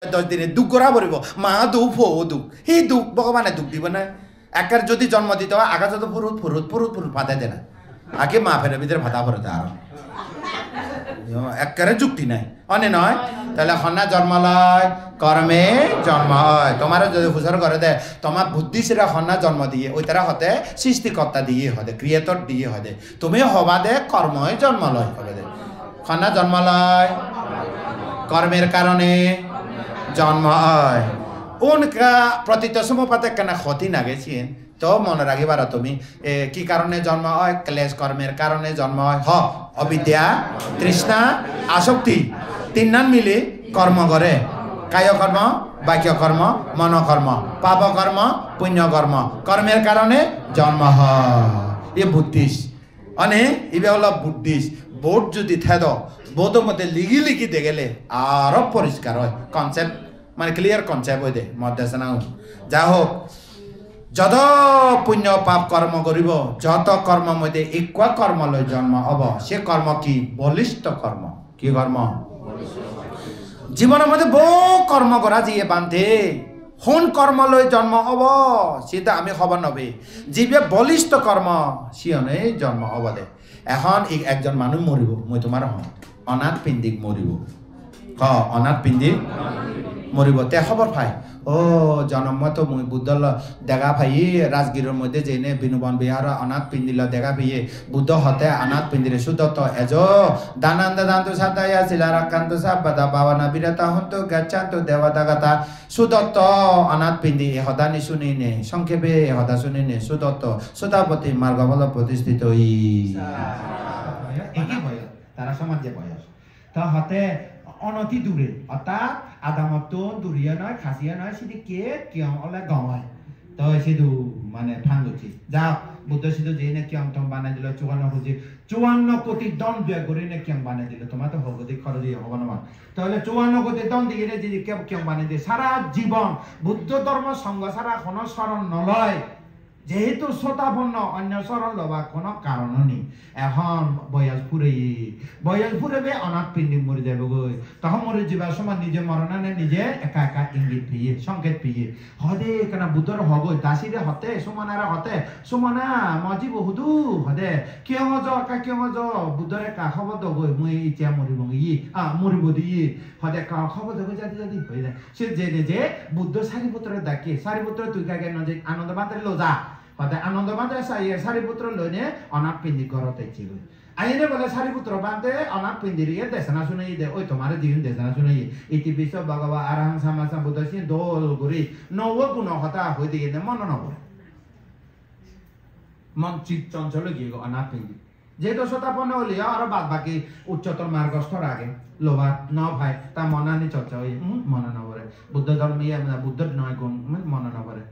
10 দিনে দুঃখ করা পড়ব মা দুঃখ ফো দুঃখ সেই দুঃখ ভগবানে দুঃখ দিব না একার যদি জন্ম দিতে হয় আকাশ তো ফুরুত ফুরুত ফুরুত ফুরুত পাতে দেয় না আগে মা ফেরে ভিতরে ভাতা পড়ে আর একারে যুক্তি নাই অনে নয় তাহলে হন্না জন্ম লয় কর্মে জন্ম হয় তোমার যদি হুজুর করে দেয় তোমার বুদ্ধি সেরা হন্না জন্ম দিয়ে ওই তারা হতে সৃষ্টিকর্তা দিয়ে হতে ক্রিয়েটর দিয়ে হতে তুমি হবা দে কর্মই জন্ম লয় হবে দে হন্না জন্ম লয় কর্মের কারণে জন্ম হয় উনকা প্রতীত সমপাতে কেন ক্ষতি না গেছেন তো মনে রাখিবার তুমি কি কারণে জন্ম হয় ক্লেশ কর্মের কারণে জন্ম হয় অবিদ্যা তৃষ্ণা আসক্তি তিনজন মিলে কর্ম করে কায় কর্ম বাক্য কর্ম মনকর্ম পাপ কর্ম পুণ্য কর্ম কর্মের কারণে জন্ম হয় এ বুদ্ধিস্ট অনে এবার হল বুদ্ধিস্ট বোর্ড যদি থেদ বোধের মধ্যে লিখি লিখি দিয়ে গেলে আরো পরিষ্কার হয় কনসেপ্ট মানে ক্লিয়ার কনসেপ্ট হয়ে দেয় মধ্যে যা হোক যত পুণ্য পাপ কর্ম করিব যত কর্ম মধ্যে একোয়া কর্ম লয় জন্ম হব সে কর্ম কি বলিষ্ঠ কর্ম কি কর্ম জীবনের মধ্যে বহু কর্ম করা যিয়ে বান্ধে হুন কর্ম লয় জন্ম হব সেটা আমি খবর নবে যিবে বলিষ্ঠ কর্ম সিয়নে জন্ম হব দে এখন একজন মানুষ মরিব মই তোমার অনাথ পিণ্ডিক মরিব অনাথ পিণ্ডিক মরিব তে খবর পাই ও জন্ম তো মুই বুদ্ধল দেখা পাই রাজগীরের মধ্যে যেনে বিনুবন বিহার অনাথ পিন্দিল দেখা পাইয়ে বুদ্ধ হতে অনাথ পিন্দিরে সুদত্ত এজ দানান্দ দান্তু সাদায়া শিলারাকান্ত সাবদা বাবানা বিরতা হন্ত গচ্ছান্ত দেবতাগতা সুদত্ত অনাথ পিন্দি হদানি শুনিনে সংক্ষেপে হদা শুনিনে সুদত্ত সুতাপতি মার্গবল প্রতিষ্ঠিত তারা সমাজে বয়স তা হতে অনতি দূরে অর্থাৎ আদামত দূরিয়া নয় খাসিয়া নয় সেটি কে কিয়ং ওলা গমায় তো সেদু মানে ঠান্ডুছি যাও বুদ্ধ সেদু যে নে কিয়ং টং বানাই দিল 54 কোটি দণ্ড করে নে কিয়ং বানাই দিল তোমার তো ভগবতী খরচ হব না তাহলে 54 কোটি দণ্ড দিয়ে যদি কিয়ং বানাই দিয়ে সারা জীবন বুদ্ধ ধর্ম সঙ্গ সারা কোনো স্মরণ নলয় যেহেতু শ্রোতাপন্ন অন্য স্মরণ লবা কোনো কারণ নেই এখন বয়স ফুরে অনাথ পিণ্ডি মরে যাবে গই তখন মরে যাবার সময় নিজে মরণানে নিজে একা একা ইঙ্গিত পেয়ে সংকেত পেয়ে হদে কেন বুদ্ধর হগই দাসিরে হতে সুমনারা হতে সুমনা মজি বহুদু হদে কিয় য বুদ্ধর একা খবর দগই মই এতিয়া মরিব মরিব দিয়ে হদে খবর দগই যাদি হয়ে যায় সে যে বুদ্ধ সারিপুত্র ডাকে সারিপুত্র তুই কাকে নজে আনন্দ বান্ধারে লো যা হদে আনন্দ বান্ধারে সারিপুত্র লইনে অনাথ পিণ্ডি ঘরতে ছিল আইনে বলে সারিপুত্র বান্ধে অনাথ পিণ্ডিরিয়ে দেশনা শুনাই দে ওই তোমার দিন দেশনা শুনাই ইতি বিশ্ব ভগবা আরাম সামাসা বুদ্ধ সিং দোল করি নব গুণ হতা হয়ে দিয়ে মন নবরে মন চিত চঞ্চল গিয়ে অনাথ পিণ্ডি যেহেতু শতাপন্ন হলে আরো বাদ বাকি উচ্চতর মার্গস্থর আগে লোভা ন ভাই তা মনানি চর্চা হয়ে মনে নবরে বুদ্ধ ধর্ম বুদ্ধ নয় গুণ মনে নবরে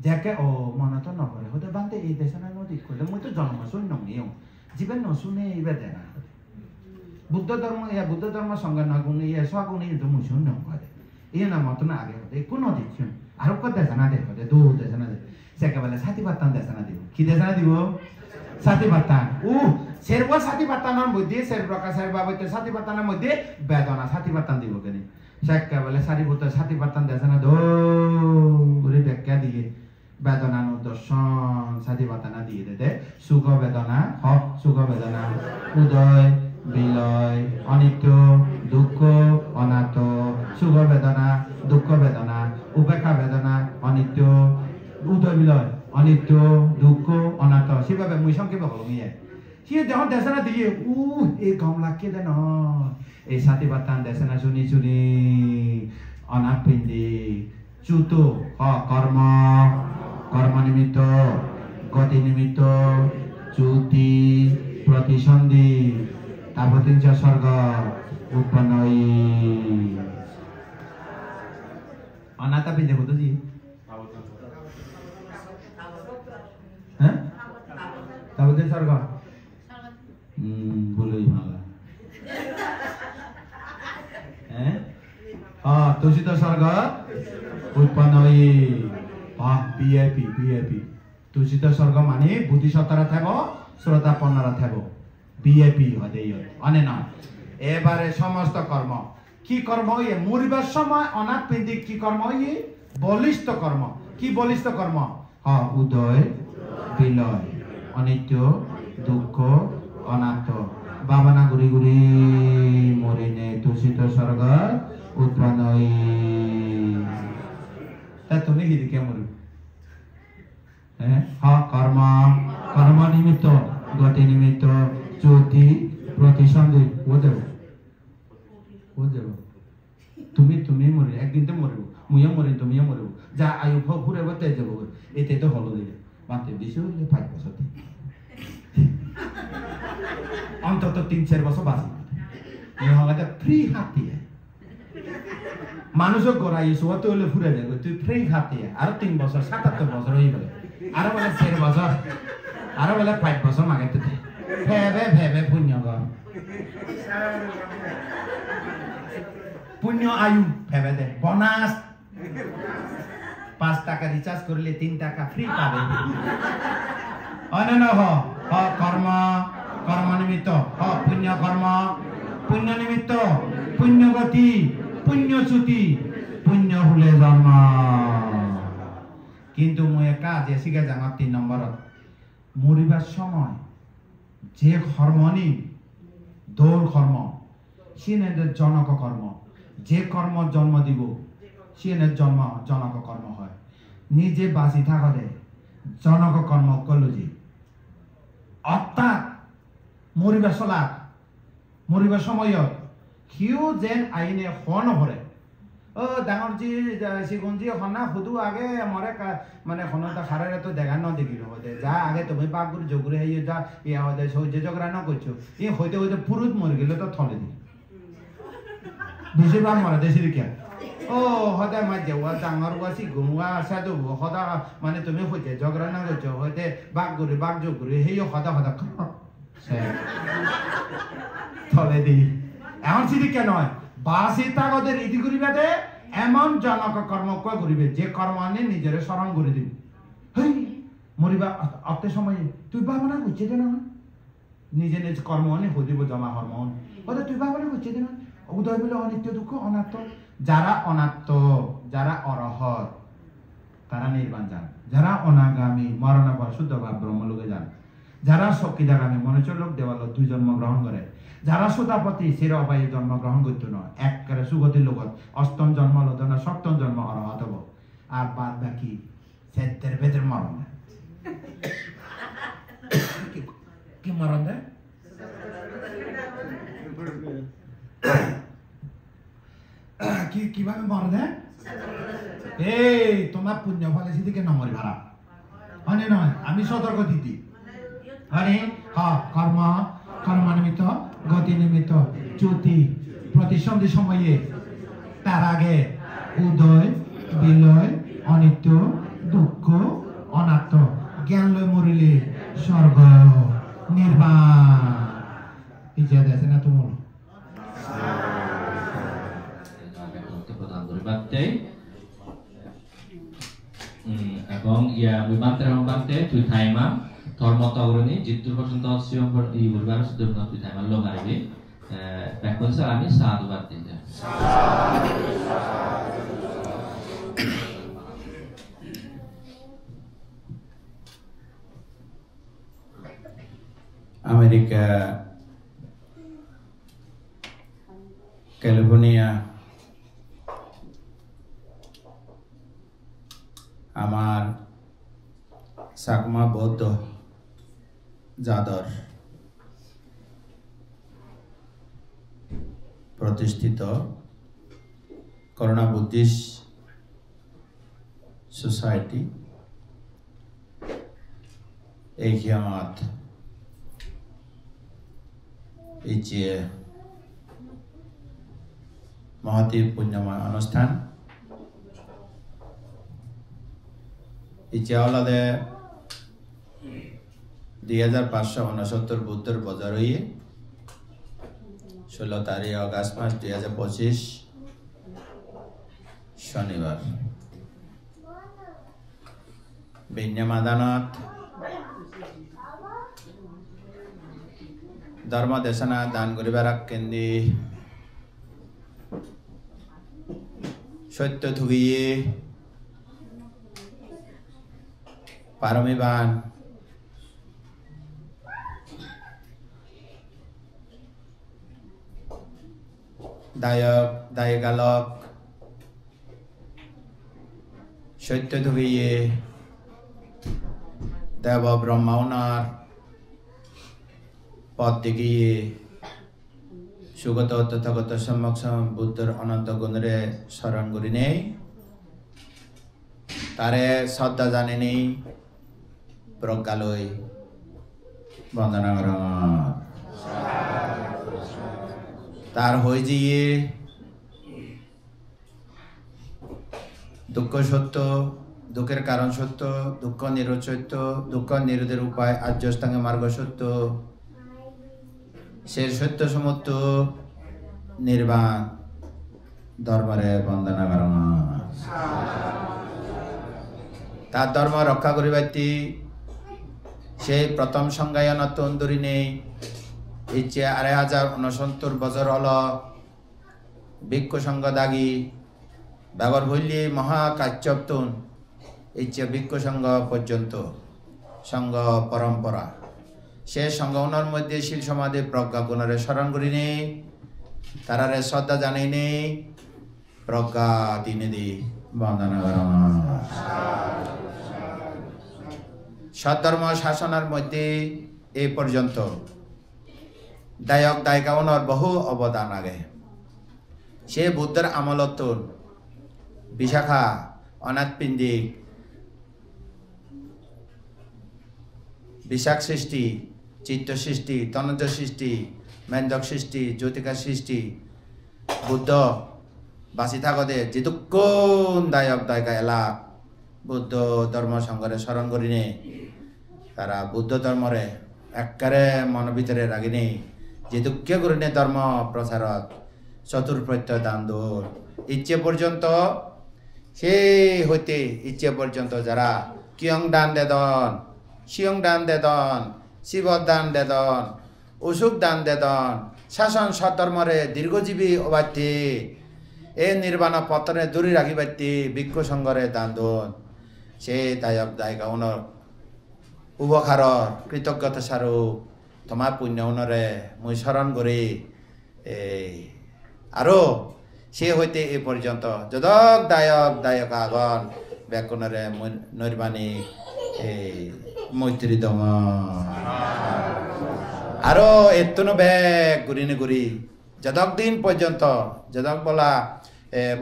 দেখে ও মনে তো নবরে হতে বান্ধে এই দেশনা নদী করলে মই তো জন্ম শুনি নমিও জীবন নশুনে এইবার দেয় না বুদ্ধ ধর্ম সঙ্গে নগুণ সগুণ কিন্তু মই শুনি নয় এই না মতো না আগে হতে কোনো দিচ্ছুন আরো কত দেশনা দে হতে দু দেশনা দে সে একেবারে সাথী পাত্তান দেশনা দিব কি দেশনা দিব সাথী পাত্তান শেরবা সাথী পাত্তানের মধ্যে শের প্রকাশ বাবদ সাথী পাত্তানের মধ্যে বেদনা সাথী পাত্তান দিব কেন সে একেবারে সারিপুত্র সাথী পাত্তান দেশনা ধরে ব্যাখ্যা দিয়ে বেদনা দর্শন সাথী পাতানা দিয়ে দে সুখ বেদনা সুখ বেদনা উদয় বিলয় অনিত্য দুঃখ অনাথ সুখ বেদনা দুঃখ বেদনা উপেক্ষা বেদনা অনিত্য উদয় বিলয় অনিত্য দুঃখ অনাথ সেভাবে মুই সংক্ষেপে হল মিয়ে সে যখন দেশনা দিয়ে এই গম লাগে দেন এই সাথী পাতান দেশনা শুনি অনাথ পিণ্ডি চুত কর্ম নিমিত্ত গতি নিমিত্ত চ্যুতি প্রতিসন্ধি তারপর 3 স্বর্গ উৎপন্ন অনাথা পিণ্ডে হতো জি হ্যাঁ তারপর 3 স্বর্গ বলেই ভালো হ্যাঁ তুষিত স্বর্গ উৎপন্ন বিএপি তুষিত স্বর্গ মানে বুদ্ধিসত্তারা থাকব শ্রদ্ধাপন্নরা থাকব বিএপি হদে অনে না এবারে সমস্ত কর্ম কি কর্ম ইয়ে মরিবার সময় অনাথ পিন্দি কি কর্ম ইয়ে বলিষ্ঠ কর্ম কি বলিষ্ঠ কর্ম উদয় বিলয় অনিত্য দুঃখ অনাথ বাবানা গুরি গুরি মরিনে তুষিত স্বর্গ উৎপন্ন তা তুমি হিদিকে মরি কর্ম কর্ম নিমিত্ত গতি নিমিত্ত জ্যোতি প্রতিসন্ধি ও দেব তুমি মরি একদিন তো মরিব মুইও মরিম তুমিও মরিব যা আয়ু ঘুরে তে যাব এতে তো হলো দিলে মাত্র বেশি হইলে 5 বছর অন্তত 3-4 বছর বাঁচি হলে ফ্রি হাতি মানুষও গড়াই সোয়াতে হলে ঘুরে যাবে তুই ফ্রি হাতি আরো 3 বছর 77 বছর হয়ে গেলে আরো বলে 4 বছর আরো বলে 5 বছর মাগাইতে ভেবে ভেবে পুণ্য গম পুণ্য আয়ু ভেবে দে বোনাস 5 টাকা রিচার্জ করলে 3 টাকা ফ্রি পাবে অনন কর্ম কর্ম নিমিত্ত পুণ্য নিমিত্ত পুণ্য গতি পুণ্য চ্যুতি পুণ্য হলে জন্ম কিন্তু মই একা যে শিখে জানা 3 নম্বরত মরিবার সময় যে কর্মনি দৌল কর্ম সিনেদের জনক কর্ম যে কর্ম জন্ম দিব সিনের জন্ম জনক কর্ম হয় নিজে বাঁচি থাকলে জনক কর্ম কলজি অর্থাৎ মরিবার চলা মরিবার সময়ত সিও যেন আইনে হন ভরে ডাঙর জি শিগুনজি হনা সুদু আগে মরে মানে হনটা খারে তো দেখা ন দেখিল হতে যা আগে তুমি বাগুর জগুরে হইয়ে যা ইয়া হতে সহ্য জগরা ন করছো ই হইতে হইতে পুরুত মরে গেল তো থলে দি বেশিরভাগ মরে দেশি দিকে হতে মাঝে ওয়া ডাঙর ওয়াসি গুমুয়া সাধু হদা মানে তুমি হইতে জগরা ন করছো হইতে বাগুরে বাগ জগুরে হইয়ে হদা হদা থলে দি এখন সিদিকে নয় বাসি তাগদের ইতি করিবে দে এমন জনক কর্ম করিবে যে কর্ম আনে নিজের স্মরণ করে দিবে হেই মরিবা অতে সময় তুই ভাবনা করছে যে না নিজে নিজ কর্ম আনে হদিব জমা হরমোন ওদের তুই ভাবনা করছে যে না উদয় বলে অনিত্য দুঃখ অনাত্ম যারা অরহত তারা নির্বাণ যান যারা অনাগামী মরণের পর শুদ্ধ ভাব ব্রহ্মলোকে যান যারা সকিদাগামী মনুষ্য লোক দেওয়াল 2 জন্ম গ্রহণ করে যারা সুতাপতি চির অপায়ী জন্মগ্রহণ করতো না একেবারে সুগতির লগত 8ম জন্ম লদ না 7ম জন্ম অরহত হব আর বাদ বাকি সেদের ভেতর মরণ কি মরণ দেয় কিভাবে মরণ দেয় এই তোমার পুণ্য ফলে সেদিকে নমরি ভাড়া হয় নয় আমি সতর্ক দিদি আরে কর্ম নিমিত্ত গতি নিমিত্ত চ্যুতি প্রতিসন্ধি সময়ে তার আগে উদয় বিলয় অনিত্য দুঃখ অনাত্ম জ্ঞান লয় মরিলে স্বর্গ নির্বাণ পিছিয়ে দেয় না তোমার এবং ইয়া বিমান্তে তুই থাইমা ধর্ম তগরনি জিতুর পর্যন্ত সিয়ম ই উলবার সুদুর তুই থাইমা লোক আইবে এখন স্যার আমি সাধু বাদ দিই আমেরিকা ক্যালিফোর্নিয়া আমার সাকমা বৌদ্ধ যাদর প্রতিষ্ঠিত করোনা বুদ্ধিস্ট সোসাইটি এই কিয়ামত এই যে মহতি পুণ্যময় অনুষ্ঠান ইচ্ছাওয়ালাদে 2569 বুদ্ধর বজার হয়ে 16 তারিখ আগস্ট মাস 2025 শনিবার বিন্যামাদানত ধর্ম দেশনা দান করিবার কেন্দ্রে সত্য থুগিয়ে পারমিবান দায়ক দায়গালক সত্য থুগিয়ে দেব ব্রহ্মাওনার পথ দেখিয়ে সুগত তথাগত সম্যক বুদ্ধর অনন্ত গুণরে স্মরণ করি নেই তারে শ্রদ্ধা জানি নেই প্রজ্ঞালয় বন্দনা কর তার হয়ে গিয়ে দুঃখ সত্য দুঃখের কারণ সত্য দুঃখ নিরোধ সত্য দুঃখ নিরোধের উপায় আর্যস্থাঙ্গে মার্গ সত্য সে সত্য সমত্ব নির্বাণ ধর্মরে বন্দনা কর তার ধর্ম রক্ষা করিবাতি সেই প্রথম সংজ্ঞায়ন তন্দুরি নেই ইচ্ছে ২,০৬৯ বছর হল ভিক্ষু সংঘ দাগি ব্যবহার হইলে মহাকাশ্যপ্তুন ইচ্ছে ভিক্ষু সংঘ পর্যন্ত সংঘ পরম্পরা সে সংগঠনের মধ্যে শিল সমাধি প্রজ্ঞা গুণরে স্মরণ করি নেই তারারে শ্রদ্ধা জানাই নেই প্রজ্ঞা দিনে দি বন্দনা কর সদ্ধর্ম শাসনের মধ্যে এই পর্যন্ত দায়ক দায়িকাওয়ানোর বহু অবদান আগে সে বুদ্ধের আমলতুন বিশাখা অনাথপিণ্ডিক বিশাখ সৃষ্টি চিত্ত সৃষ্টি তনজ সৃষ্টি মেন্দক সৃষ্টি জ্যোতিকা সৃষ্টি বুদ্ধ বাঁচি থাকতে যেতুক্ষণ দায়ক দায়িকা এলা বুদ্ধ ধর্ম সংঘরে স্মরণ করিনে তারা বুদ্ধ ধর্মরে একবারে মন ভিতরে রাগিনি যেতুক্ষে করিনে ধর্ম প্রচারত চতুর্প্রত্যয় দান দূর ইচ্ছে পর্যন্ত সেই হইতে ইচ্ছে পর্যন্ত যারা কিয়ং দান দেদন শিয়ং দান দেদন শিব দান দেদন অসুখ দান দেদন শাসন সধর্মরে দীর্ঘজীবী অবাধ্যে এ নির্বাণ পতনে দূরে রাখিবাত্যি ভিক্ষু সংঘরে দান দন সে দায়ক দায়িকা ওনর উপকার কৃতজ্ঞতা স্বরূপ তোমার পুণ্য ওনরে মুই স্মরণ করি আরো সে হইতে এ পর্যন্ত যদক দায়ক দায়ক আগন ব্যাকুণরে নৈর্বাণী মৈত্রী দম আরো এতনো ব্যাগ ঘুরিনে ঘুরি যদক দিন পর্যন্ত যদক বলা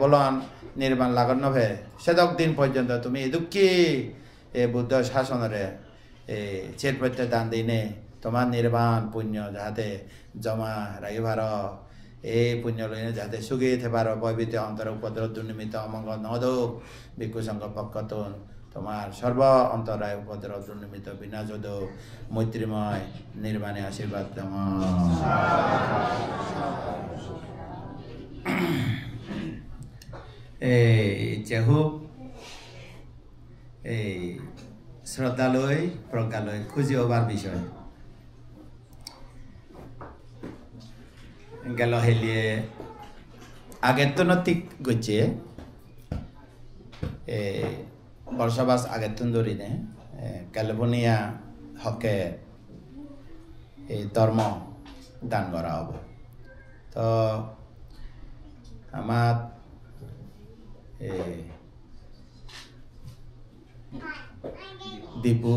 বলন নির্বাণ লাগন নভে সেদক দিন পর্যন্ত তুমি দুঃখী বুদ্ধ শাসনরে চের প্রত্যয় দান দিনে তোমার নির্বাণ পুণ্য যাহাতে জমা রাখিবার এই পুণ্য লইনে যাতে সুখী হতে পারো বৈবিত অন্তর উপদ্র দুর্নিমিত অমঙ্গল নদক ভিক্ষু সংঘ পক্ষতন তোমার সর্ব অন্তরায় উপদ্র দুর্নিমিত বিনাশদ মৈত্রীময় নির্বাণে আশীর্বাদ যেহু এই শ্রদ্ধালয় প্রজ্ঞালয় খুঁজি হবার বিষয় গেল হেলিয়ে আগের তো নতিক গছে বর্ষবাস আগের তুন ধরিনে ক্যালিফোর্নিয়া হকে এই ধর্ম দান করা হব তো আমার দীপু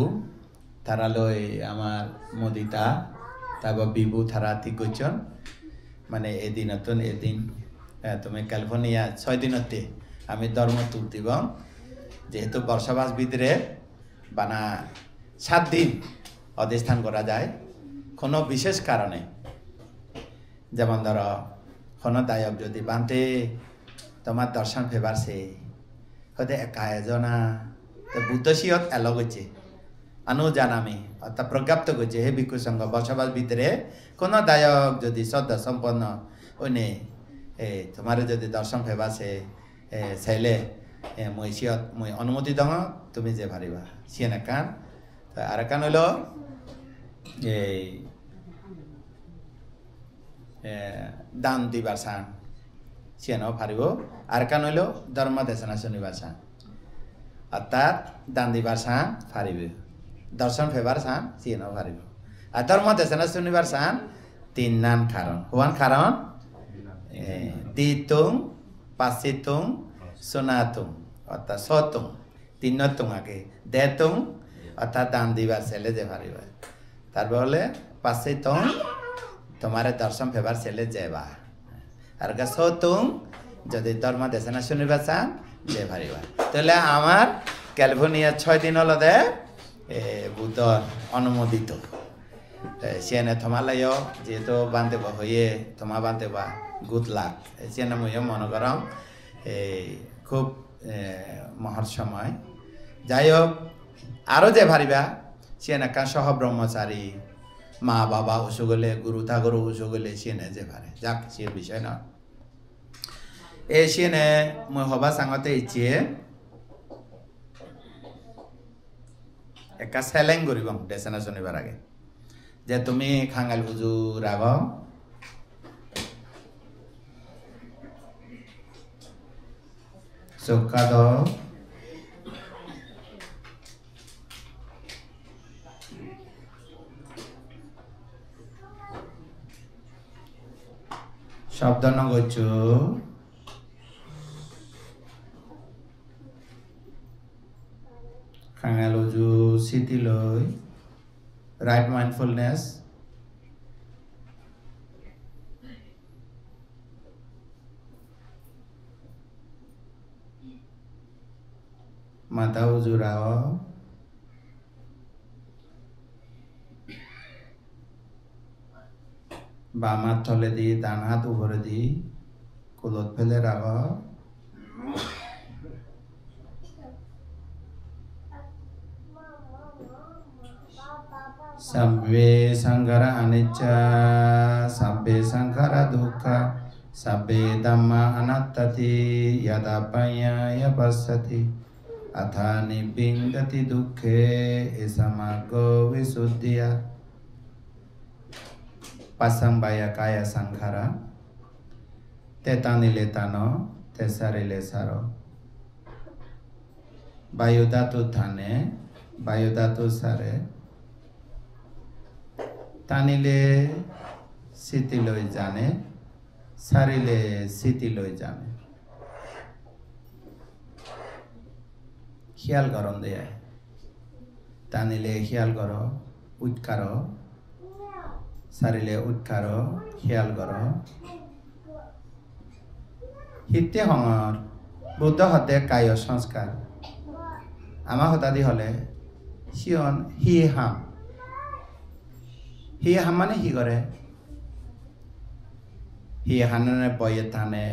তারালৈ আমার মোদিতা তারপর বিবু তারা ঠিক করছেন মানে এদিন এদিন তুমি ক্যালিফোর্নিয়া 6 দিনতে আমি ধর্ম তুলতিব যেহেতু বর্ষাবাস ভিতরে বানা 7 দিন অধিষ্ঠান করা যায় কোনো বিশেষ কারণে যেমন ধরো কোনো দায়ক যদি বানতে তোমার দর্শন ফেবারছে হয়তো একা এজনা বুদ্ধ সিয়ত এলো গেছে আনু জানামি অর্থাৎ প্রজ্ঞাপ্ত করছে হে ভিক্ষু সংঘ বসবাস ভিতরে কোনো দায়ক যদি শ্রদ্ধা সম্পন্ন ওনে তোমার যদি দর্শন ফেবাছে চাইলে মই সিয়ত মই অনুমতি দङ তুমি যে ভারিবা সিয়েন কান আর কান হইল দান দিবার সান সিয়েনও পারিব আর কান হইল ধর্ম দেশনা শনিবার সান অর্থাৎ দান দিবার সান পারিবে দর্শন ফেবার সান সিয়েনও পারিব আর ধর্ম দেশনা শনিবার সান 3 নান কারণ হওয়ান কারণ দিতুং পাসিতুং সোনাতুং অর্থাৎ সতুং 3 তুং আগে দেতুং অর্থাৎ দান দিবার ছেলে যে পারিব তার বলে পাসিতুং তোমার দর্শন ফেবার ছেলে যেবা আর সতুং যদি ধর্ম দেশনা শুনিবার চান যে পারিবা তাহলে আমার ক্যালিফোর্নিয়া 6 দিন হলো দে বুদ্ধর অনুমোদিত সিয়ানে তোমার লাইও যেহেতু বান্ধে হয়ে তোমার বান্ধে বা গুড লাক সিয়ানে মই মনে করম খুব মহৎ সময় যাই হোক আরও যে পারিবা সিয়ানে একটা সহ ব্রহ্মচারী মা বাবা ওষু গেলে গুরু ঠাকুর ওষু গেলে সিয়েনে যে পারে যাক সিয়ের বিষয় নয় এই সিয়েনে মই হবা সাংতে ইচ্ছে একটা চ্যালেঞ্জ করিব দেশনা শনিবার আগে যে তুমি খাঙ্গাল হুজুর আগ চক্কা দ শব্দ নগচ্ছু খাঙ্গাল হুজুর স্মৃতি লই right mindfulness মাথা উজুরাও বাম হাত তলে দি ডান হাত উপরে দি কোলত ফেলে রাখ Sabbe sankhara anicca sabbe sankhara dukkha sabbe dhamma anattati yada panyaya passati atha nibbindati dukkhe esamaggo visuddhiya pasambaya kaya sankhara tetanile tano tesarile saro bayudatu thane bayudatu sare টানিলে স্মৃতি লই জানে সারিলে স্মৃতি লই জানে খেয়াল গরম দেয় টানিলে খেয়াল কর উৎকার সারিলে উৎকার খেয়াল কর হিতে হঙর বুদ্ধ হতে কায় সংস্কার আমা হতাদি হলে সিয়ন হি হাম হি হামানে হি করে হি হানানে বয়ে থানে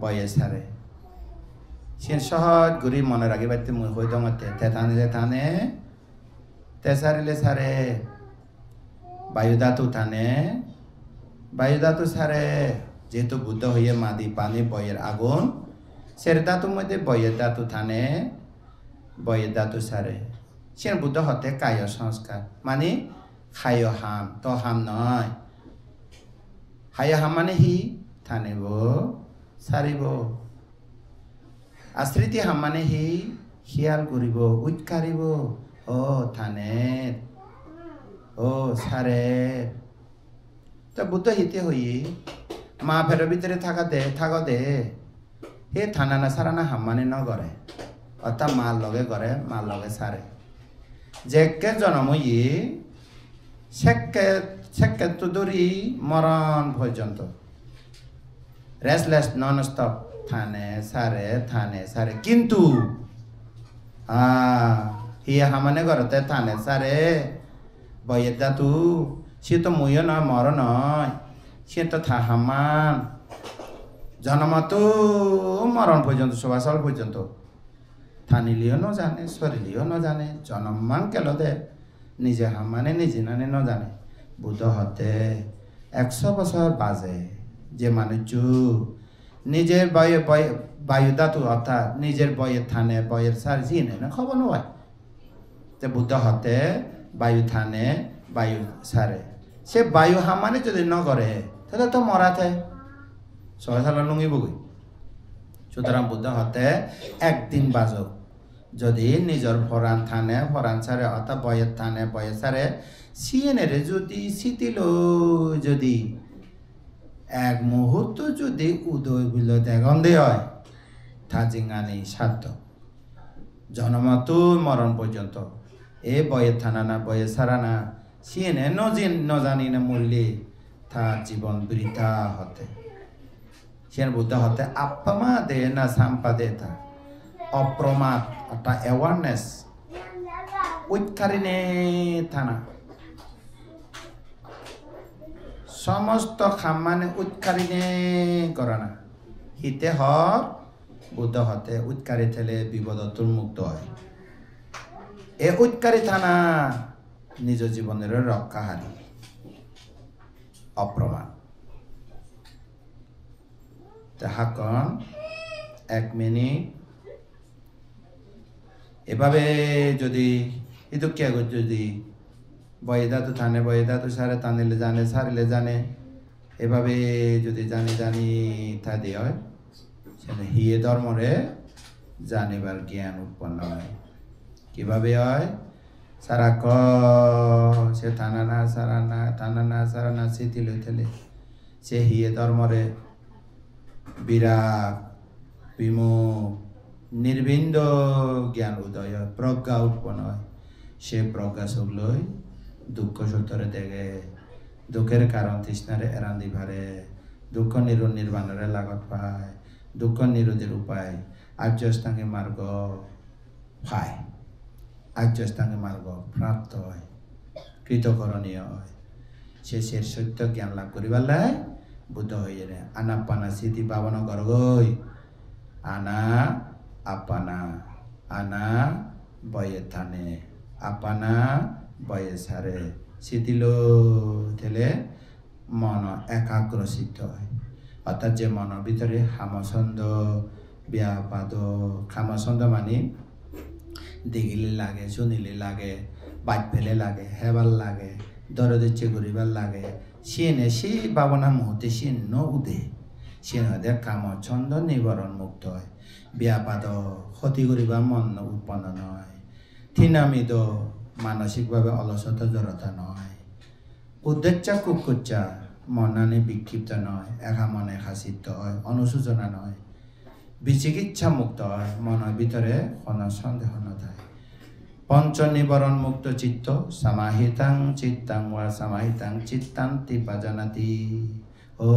বয়ে সারে সিন সহজ গুরি মনে রাখিবাতে মই হই দঙতে তে থানে তে সারিলে সারে বায়ুধাতু থানে বায়ুধাতু সারে যেহেতু বুদ্ধ হইয়ে মাদি পানি বয়ের আগুন সের ধাতুর মধ্যে বয়ের ধাতু থানে বয়ের ধাতু সারে সিন বুদ্ধ হতে কায় সংস্কার মানে খায় হাম তো হাম নয় হায় হাম মানে হি থানিব সারিব আশ্রিতি হাম মানে হি খেয়াল করিব উৎকারিব ও থানে ও সারে তো বুদ্ধ হিতে হই মা ফের ভিতরে থাকা দে হে থানা না সারানা হাম মানে ন করে অর্থাৎ মার লগে করে মার লগে সারে যেকে জন্ম ই সেকে তো ধরি মরণ পর্যন্ত রেস্টলেস নন স্টপ থানে সারে কিন্তু হিয়া হামানে ঘরতে থানে সারে বইয়ের দাতু সে তো মইও নয় মর নয় সে তো থা হামান জন্ম তো মরণ পর্যন্ত সবাসল পর্যন্ত থানিলিও ন জানে শরীলিও ন জানে জন্মান কেল দে নিজে হামানে নিজে নানে ন জানে বুদ্ধ হতে 100 বছর বাজে যে মানুষ নিজের বায়ু ধাতু অর্থাৎ নিজের বয়ের থানে বয়ের সার জিনে না খবর নয় যে বুদ্ধ হতে বায়ু থানে বায়ু সারে সে বায়ু হামানে যদি ন করে তাহলে তো মরাতে ছয় সালৰ নুঙিবগৈ সুতরাং বুদ্ধ হতে একদিন বাজক যদি নিজের ফরান থানে ফরান সারে অর্থাৎ বয়ের থানে বয়ে সারে সিএনের যদি শীতিল যদি এক মুহূর্ত যদি উদয় বিল দেগন্ধে হয় তা জিঙানি সাধ্য জনমত মরণ পর্যন্ত এ বয়ের থানা না বয়ে সারা না সিএনে নজানি না মরলে তা জীবন বৃথা হতে সিএন বুদ্ধ হতে আপ্পামা দে না সাম্পা দে তা অপ্রমাদ অর্থাৎ অ্যাওয়ারনেস উৎকারিনে থানা সমস্ত খামানে উৎকারিনে করানা হিতে হর বুদ্ধ হতে উৎকারি থেলে বিপদতুর মুক্ত হয় এ উৎকারি থানা নিজ জীবনের রক্ষাহারী অপ্রমাদ তাহাকন 1 মিনিট এভাবে যদি ইদুকে যদি বয়দা তো থানে বয়দা তো সারে টানিলে জানে সারিলে জানে এভাবে যদি জানি তা দিয়ে হয় সেটা হিয়ে ধর্মরে জানিবার জ্ঞান উৎপন্ন হয় কিভাবে হয় সারা ক সে থানা না সারা না স্মৃতি লইতেলে সে হিয়ে ধর্মরে বিরাগ বিমুখ নির্বিন্দ জ্ঞান উদয় হয় প্রজ্ঞা উৎপন্ন হয় সে প্রজ্ঞা সবলই দুঃখ সূত্রে দেখে দুঃখের কারণ তৃষ্ণারে এরান্দি ভারে দুঃখ নির্বাণরে লাগত পায় দুঃখ নিরোধের উপায় আর্যস্থাঙ্গে মার্গ পায় আর্যস্থাঙ্গে মার্গ প্রাপ্ত হয় কৃতকরণীয় হয় সে সত্য জ্ঞান লাভ করিবার লাই বুদ্ধ হয়ে যায় আনাপানা স্মৃতি পাবন করগই আনা আপানা আনা বয়ে থানে আপানা বয়ে সারে শিথিল থেলে মন একাগ্রচিত্ত হয় অর্থাৎ যে মনের ভিতরে হামছন্দ ব্যাপাদ খামছন্দ মানে দেখিলে লাগে শুনিলে লাগে বাদ ফেলে লাগে হেবার লাগে দরদিচ্ছে ঘুরিবার লাগে সিনে সেই ভাবনা মুহূর্তে সিন ন উদে সিন হতে কামছন্দ নিবারণ মুক্ত হয় ব্যাপাদ ক্ষতি করিবা মন উৎপন্ন নয় থিনামিদ মানসিকভাবে অলসতা জড়তা নয় উদ্বেচ্ছা কুকুচ্চা মনানে বিক্ষিপ্ত নয় একা মনে হাসিত হয় অনুশোচনা নয় বিচিকিৎসা মুক্ত হয় মনের ভিতরে কোনো সন্দেহ নথায় পঞ্চ নিবরণ মুক্ত চিত্ত সমাহিতাং চিত্তাং ওয়া সমাহিতাং চিত্তান্তি বাজানাতি ও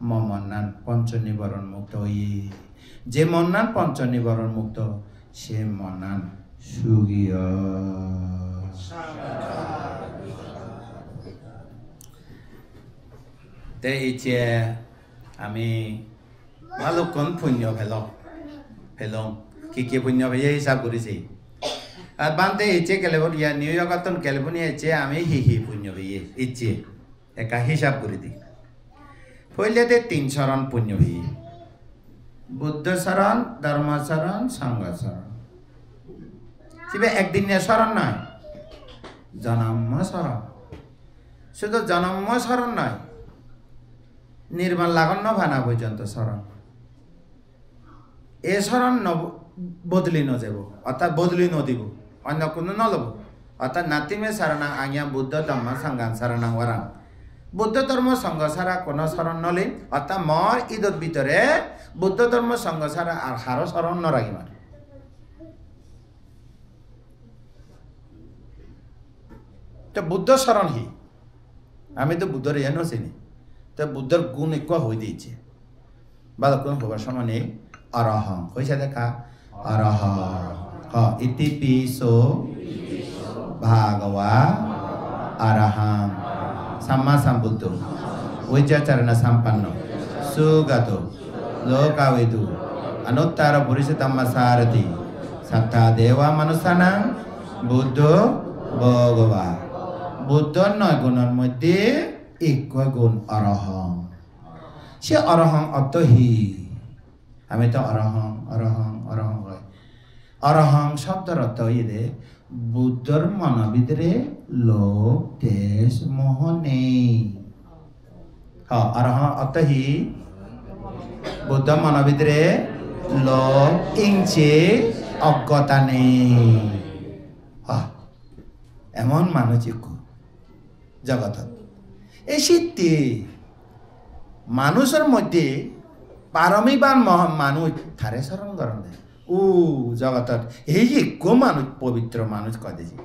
মন্নান পঞ্চ নিবরণ মুক্ত হই যে মন্নান পঞ্চ নিবরণ মুক্ত সে মন্নান সুগিয় তে ইচ্ছে আমি ভালুকন পুণ্য ফেলং কি পুণ্য ভেয়ে হিসাব করেছি আর বানতে ইচ্ছে ক্যালিফোর্নিয়া নিউ ইয়র্ক ক্যালিফোর্নিয়া ইচ্ছে আমি হি পুণ্য ভেয়ে ইচ্ছে একা হিসাব করে দিই পইলেতে 3 শরণ পুণ্য ভেয়ে বুদ্ধ শরণ ধর্ম শরণ সংঘ শরণ সিবে একদিনের শরণ নয় জন্ম শরণ শুধু জন্ম শরণ নয় নির্মাণ লাগন্ন ভানা পর্যন্ত শরণ এ শরণ বদলি নযাব অর্থাৎ বদলি নদিব অন্য কোনো নলব অর্থাৎ নাতিমে সারণাং আজ্ঞা বুদ্ধ ধর্ম সংজ্ঞান সারণাং ওরাং বুদ্ধ ধর্ম সংঘ ছাড়া কোনো শরণ নলি অর্থাৎ মর ঈদর ভিতরে বুদ্ধ ধর্ম সংঘ ছাড়া আর হারো শরণ নরাগিমার তো বুদ্ধ শরণ হি আমি তো বুদ্ধর ইয়ে নচিনি তো বুদ্ধর গুণ একু হয়ে দিয়েছে বালকুন হবার সময় নেই অরহং হয়েছে দেখা অরহ ইতি পিসো ভাগবা অরহং সাম্মা সম্বুদ্ধ উচ্চারণ সম্পন্ন সুগত লোকাবিদু অনুত্তর পুরুষোত্তম সারথি সপ্তা দেবা মনুষ্যানাং বুদ্ধ ভগবা বুদ্ধর 9 গুণের মধ্যে এক গুণ অরহং সে অরহং অতহি আমি তো অরহং হয় অরহং শব্দের অর্থ হইলে বুদ্ধর মন ভিতরে লোভ দেশ মোহ নেই অরহং অতহি বুদ্ধ মনৰ ভিতৰে লোভ ইঞ্চি অজ্ঞতা নেই এমন মানুষ জগত এই শীতে মানুষের মধ্যে পারমিবান মানুষ থারে স্মরণ করেন ও জগতত এই একো মানুষ পবিত্র মানুষ কদেছি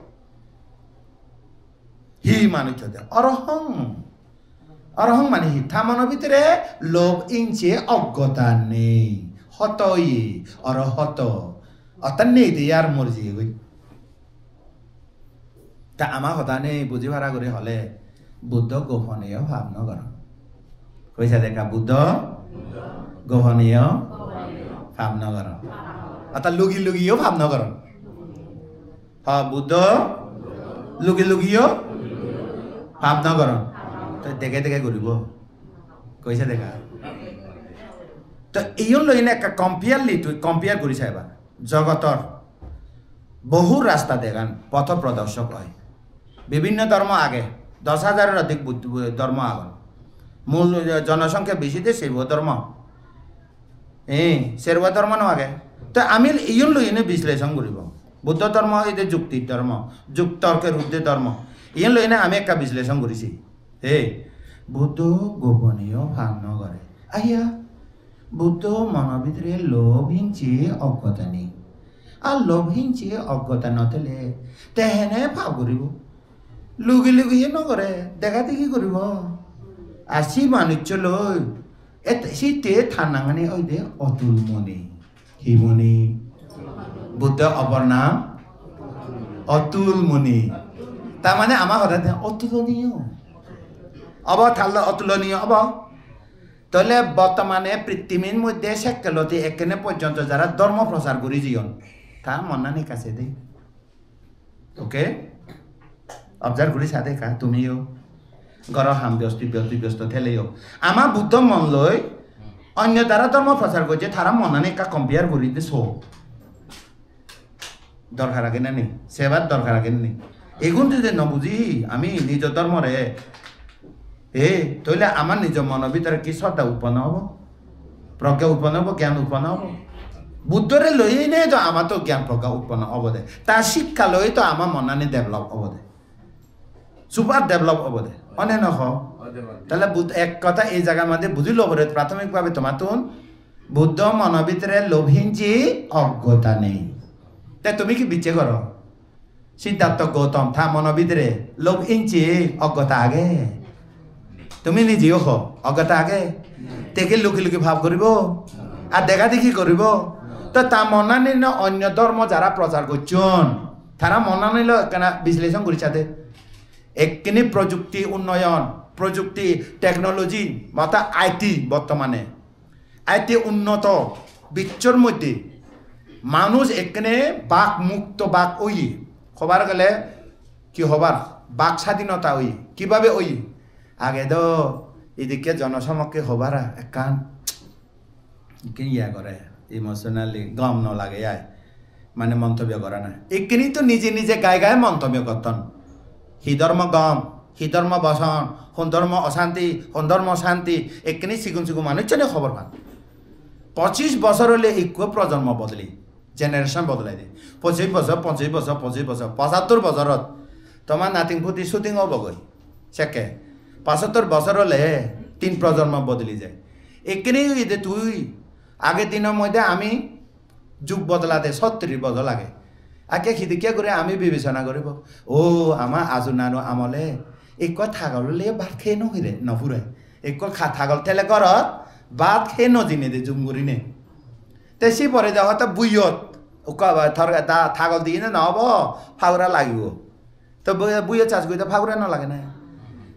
হি মানুষ অরহং অরহং মানে হিথা মনের ভিতরে লোভ ইঞ্চে অজ্ঞতা নেই হতই অরহত অর্থাৎ নেই ইয়ার মর্জি গই তা আমার কথা নেই বুঝি ভাড়া করে হলে বুদ্ধ গোপনীয় ভাব নগর কইসা দেখা বুদ্ধ গোপনীয় ভাব নগর অর্থাৎ লুগি লুগিও ভাব নগর হ্যাঁ বুদ্ধ লুগি লুগিও ভাব নগর তো দেখে দেখে ঘুরিব কইসা দেখা তো এই লইনে একটা কম্পেয়ার করি চাইবা জগতর বহু রাস্তা দেখান পথ প্রদর্শক হয় বিভিন্ন ধর্ম আগে 10,000-এর অধিক ধর্ম আগন মূল জনসংখ্যা বেশিতে শৈব ধর্ম শৈব ধর্ম ন আগে তো আমি এই লইনে বিশ্লেষণ করিব বুদ্ধ ধর্ম এই যে যুক্তির ধর্ম যুক্তর্কের ঊর্ধ্বে ধর্ম এই লইনে আমি একটা বিশ্লেষণ করেছি বুদ্ধ গোপনীয় ভাব নগরে আইয়া বুদ্ধ মনের ভিতরে লোভ হিংসে অজ্ঞতা নেই আর লোভ হিংসে অজ্ঞতা নথলে তেহেনে ভাব করিব লুগি লুগিয়ে নকরে দেখা দেখি করিব আসি মানুষ লই শীতে থানাঙানি ওই দে অতুল মণি হিমণি বুদ্ধ অপর নাম অতুল মণি তার মানে আমার কথা অতুলনীয় অব থাকলে অতুলনীয় অব তাহলে বর্তমানে পৃথিবীর মধ্যে সেকেলতে এখানে পর্যন্ত যারা ধর্ম প্রচার করি জীবন তা মনানি কাছে দেই ওকে অবজার্ভ করি সাথে কা তুমিও ঘর হাম ব্যস্ত থেলেও আমার বুদ্ধ মন লই অন্য দ্বারা ধর্ম প্রচার করছে তারা মনানি কা কম্পেয়ার করি দে শো দরকার আগে না নি সেবার দরকার আগে নি এগুন যদি নবুঝি আমি নিজ ধর্মরে তাহলে আমার নিজ মনের ভিতরে কি শ্রদ্ধা উৎপন্ন হব প্রজ্ঞা উৎপন্ন হব জ্ঞান উৎপন্ন হব বুদ্ধরে লই নেই তো আমার তো জ্ঞান প্রজ্ঞা উৎপন্ন হব দে তার শিক্ষা লই তো আমার মনানি ডেভেলপ হব দে সুপার ডেভেলপ হব দে অনে নহ তাহলে এক কথা এই জায়গার মধ্যে বুঝি লব রে প্রাথমিকভাবে তোমার তো বুদ্ধ মনের ভিতরে লোভিঞ্চি অজ্ঞতা নেই তাই তুমি কি বিচ্ছে করো সিদ্ধার্থ গৌতম থা মনের ভিতরে লোভ ইঞ্চি অজ্ঞতা আগে তুমি নিজেও হ অজ্ঞতা আগে তেকে লুকি লুকি ভাব করিব আর দেখা দেখি করিব তো তা মনা নিল অন্য ধর্ম যারা প্রচার করছেন তারা মনা নিল কেনা বিশ্লেষণ করেছে একখানি প্রযুক্তি উন্নয়ন প্রযুক্তি টেকনোলজি মাথা আইটি বর্তমানে আইটি উন্নত বিশ্বর মধ্যে মানুষ এখানে বাক মুক্ত বাক ওই হবার গেলে কি হবার বাক স্বাধীনতা ওই কিভাবে ওই আগে তো এদিকে জনসমক্ষে হবার একান কি ইয়া করে ইমোশনালি গম ন লাগে মানে মন্তব্য করে না এখানে তো নিজে নিজে গায়ে গায়ে মন্তব্য করতেন হি ধর্ম গম হি ধর্ম বসন হন ধর্ম অশান্তি হন ধর্ম শান্তি এখানে সিগুন সিগুন মানুষ চলে খবর পান 25 বছর হলে একো প্রজন্ম বদলি জেনারেশন বদলাই দিয়ে 25 বছর 75 বছরত তোমার নাতিং ফুটি শুটিং হব গই সেকে 75 বছর হলে 3 প্রজন্ম বদলি যায় এখানে তুই আগের দিনের মধ্যে আমি যুগ বদলাতে 70 বছর লাগে আগে খিদিকিয়া করে আমি বিবেচনা করিব ও আমার আজুনানো আমলে এক থাগলে ভাত খেয়ে নহিরে নফুরে এক থাগল ঠেলে ঘরত ভাত খেয়ে নজিনে দে জুমগুড়ি নে তেসি পরে যাওয়া তো বুইয়ত থাগল দিয়ে না নহব ফাউরা লাগিব তো বুইয়ে চাষ করি তো ফাউরা নালাগে না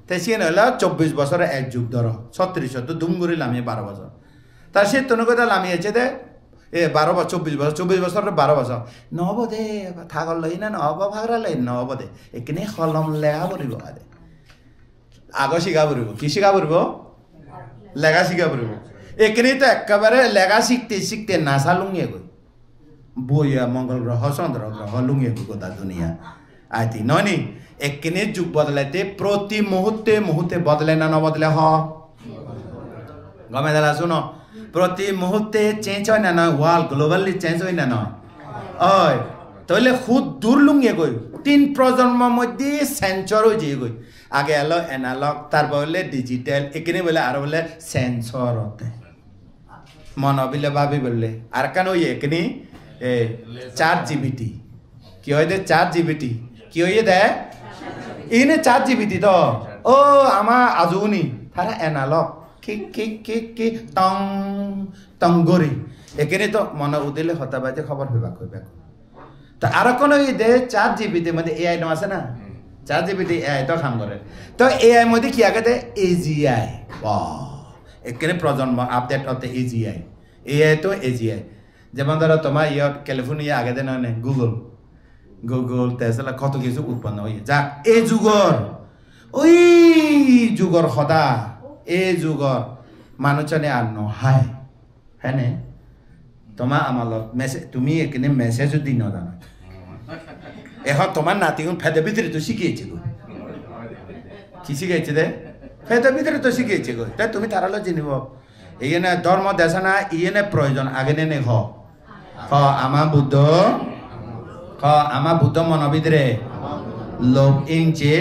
তেসি নহলে 24 বছর এক যুগ ধর 36 তো দুমগুড়ি লামিয়ে 12 বছর তার সে তনুকতা লামিয়েছে দে 12 বছর 24 বছর 12 বছর নহব দে থাগল লই না নহব ফাউরা লই নহব দে এখানে কলম লেখা পড়িব দে আগ শিখা পড়িব কি শিখা পড়িব লেখা শিখা পড়িব এখানে তো একেবারে লেখা শিখতে নাসা লুঙিয়ে গই বইয়া মঙ্গল গ্রহ চন্দ্র গ্রহ লুঙিয়ে গই গোটা দুনিয়া আইতি নয়নি এখানে যুগ বদলাইতে প্রতি মুহূর্তে বদলে না নবদলে হ গমে দালা শুনো প্রতি মুহূর্তে চেঞ্জ হয় না নয় ওয়ার্ল্ড গ্লোবালি চেঞ্জ হয় না নয় হয় তাহলে খুদ দূর লুঙ্গে গই 3 প্রজন্মের মধ্যে সেন্সর হয়ে যায় গই আগে এলো অ্যানালগ তারপর বলে ডিজিটাল এখানে বলে আর বলে সেন্সর হতে মন বিলে ভাবি বললে আর কেন ওই এখানে 4 GB কি হয় দে 4 GB কি হয়ে দে ইনে 4 GB তো ও আমার আজুনি তারা অ্যানালগ কি টং টং গরি এখানে তো মনে উদিলে হতা বাজে খবর পেবা কইবা তো আর কোন এই দে 4 GB মধ্যে এআই নাম আছে না 4 GB এআই তো কাম করে তো এআই মধ্যে কি আগে দে এজিআই এখানে প্রজন্ম আপডেট হতে এজিআই এআই তো এজিআই যেমন ধরো তোমার ইয়ে ক্যালিফোর্নিয়া আগে দে নয় গুগল টেসলা কত কিছু উৎপন্ন হয়ে যাক এই যুগর ওই যুগর সদা এই যুগর মানুষজনে আর নহাই হ্যাঁ তোমার আমার মেসেজ তুমি এখানে মেসেজও দিন জানো এখন তোমার নাতিগুন ফেদের ভিতরে তো শিখিয়েছে গো কি শিখিয়েছে দে ফেদের ভিতরে তো শিখিয়েছে গো তাই তুমি তারালো চিনিব ইয়ে ধর্ম দেশা না ইয়ে প্রয়োজন আগে নে হ আমার বুদ্ধ মনের ভিতরে লোভ ইংচে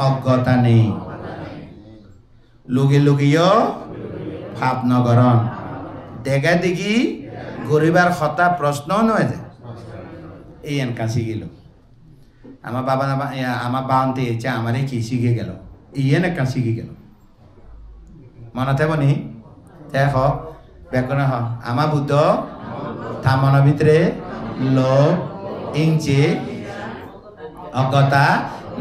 অজ্ঞতা নেই লুগিও ভাব নগরণ দেখা দেখি গরিবার কথা প্রশ্ন নয় যে এই এনকা শিখিল আমার বাবা আমার বাউন্তে এসে আমারে কি শিখে গেল ইয়ে একা শিখে গেল মনে থাকবনি দেখ ব্যাকরণ হ আমার বুদ্ধ তার মনের ভিতরে লোভ ইঞ্চে অজ্ঞতা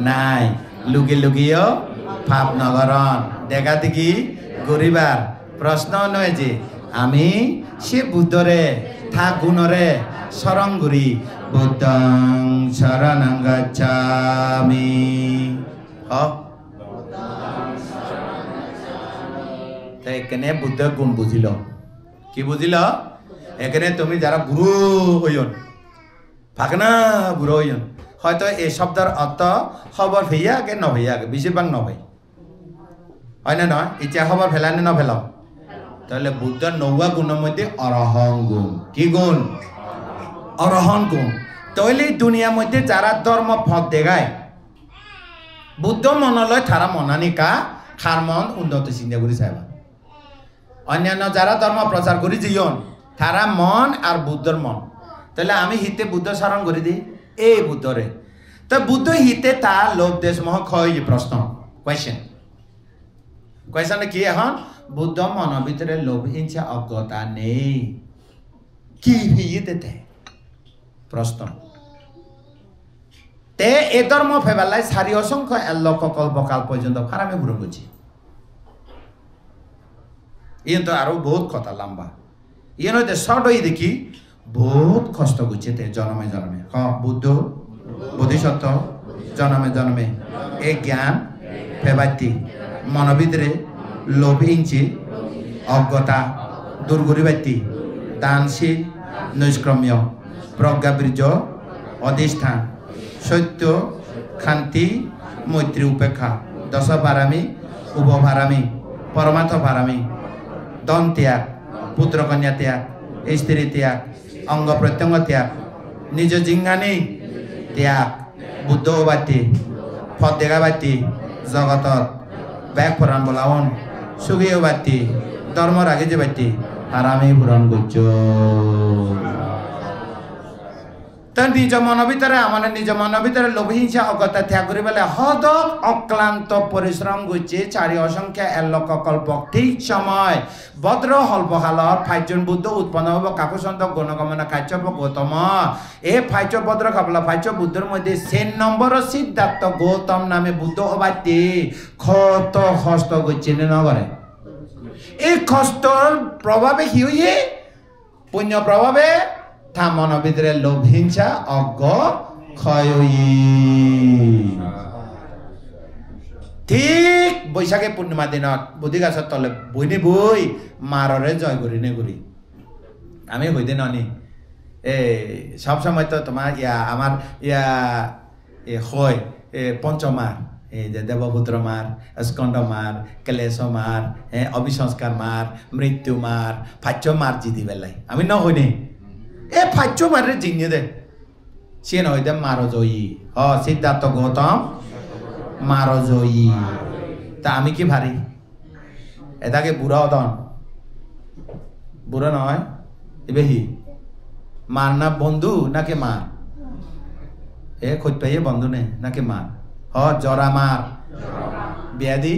নাই লুগিও ভাব নগরণ দেখা দেখি গরিবার প্রশ্ন নয় যে আমি সে বুদ্ধরে থা গুণরে শরণ গুরি বুদ্ধং শরণং গচ্ছামি এখানে বুদ্ধ গুণ বুঝিল কি বুঝিল এখানে তুমি যারা গুরু হইন ফাঁকনা বুড়ো হইন হয়তো এই শব্দের অর্থ খবর ভেইয়া আগে নভেইয়া আগে বেশিরভাগ নভেই হয় না নয় ইচ্ছা খবর ফেলানে নফেলাও তাহলে বুদ্ধর 9 গুণের মধ্যে অরহং গুণ কি গুণ অরহং গুণ তাহলে দুনিয়ার মধ্যে যারা ধর্ম পথ দেখায় বুদ্ধ মনলয় তারা মনানিকা খার মন উন্নত চিন্তা করে চাইবা অন্যান্য যারা ধর্ম প্রচার করি জীবন তারা মন আর বুদ্ধর মন তাহলে আমি হিতে বুদ্ধ স্মরণ করে দিই এই বুদ্ধরে তো বুদ্ধ হিতে তা লোভ দেশ মোহ ক্ষয় প্রশ্ন কোয়েশ্চন কি এখন বুদ্ধ মনের ভিতরে লোভ হিংসা অজ্ঞতা নেই কি হিতে প্রশ্ন তে এ ধর্ম ফেবালাই সারি অসংখ্য লক্ষ কল্পকাল পর্যন্ত ফারামে ঘুরে গেছি ইয়ে তো আরো বহুত কথা লম্বা ইয়ে নয় শর্ট হয়ে দেখি বহুত কষ্ট করছে জন্মে জন্মে বুদ্ধ বোধিসত্ত্ব জন্মে এই জ্ঞান ফেবাতি মনের ভিতরে লোভ হিংসি অজ্ঞতা দূর করিবাতি দানশীল নৈষ্ক্রম্য প্রজ্ঞাবীর্য অধিষ্ঠান সত্য শান্তি মৈত্রী উপেক্ষা দশ ভারামি উপভারামি পরমার্থ ভারামি দন ত্যাগ পুত্রকন্যা ত্যাগ স্ত্রী ত্যাগ অঙ্গ প্রত্যঙ্গ ত্যাগ নিজ জিঙ্গানি ত্যাগ বুদ্ধ বাতি ফত দেখা বাতি জগতত ব্যাগ পুরাণ বলাওন সুগীয় বাতি ধর্ম রাগে যে বাতি আর আমি পুরাণ করছ তার নিজ মনের ভিতরে আমার নিজ মনের ভিতরে লোভ হিংসা অজ্ঞতা ত্যাগ করে বলে হদ অক্লান্ত পরিশ্রম করছে চারি অসংখ্য 1 লক্ষ কল্প ঠিক সময় ভদ্র হল্পকালত 5 জন বুদ্ধ উৎপন্ন হব কাকুসন্ত গণগমনা কাশ্যপ গৌতম এই 5 ভদ্র কাপলা 5 বুদ্ধের মধ্যে 3 নম্বর সিদ্ধার্থ গৌতম নামে বুদ্ধ হবাতে ক্ষত হস্ত করছে নগরে এই কষ্টর প্রভাবে কি হইয়ে পুণ্য প্রভাবে তা মনের ভিতরে লোভ হিংসা অজ্ঞ ক্ষয় ঠিক বৈশাখে পূর্ণিমা দিনত বুদ্ধি গাছের তলে বইনি বই মাররে জয় করি নে করি আমি হইতে ননি সব সময় তো তোমার আমার হয় পঞ্চমার এই যে দেবপুত্র মার, স্কন্দ মার, ক্লেশ মার, অবিসংস্কার মার, মৃত্যু মার, ফাচ্য মার জিদি বেলাই আমি ন হইনি এ ফাচ্য মারে জিনিয়ে দে সে নয় দে মারো জয়ী সিদ্ধার্থ গৌতম মারো জয়ী তা আমি কি ভারি এটাকে বুড়া হতন বুড়া নয় এবে হি মার না বন্ধু নাকি মার এ খোঁজ পাইয়ে বন্ধু নে নাকি মার জরা মার ব্যাধি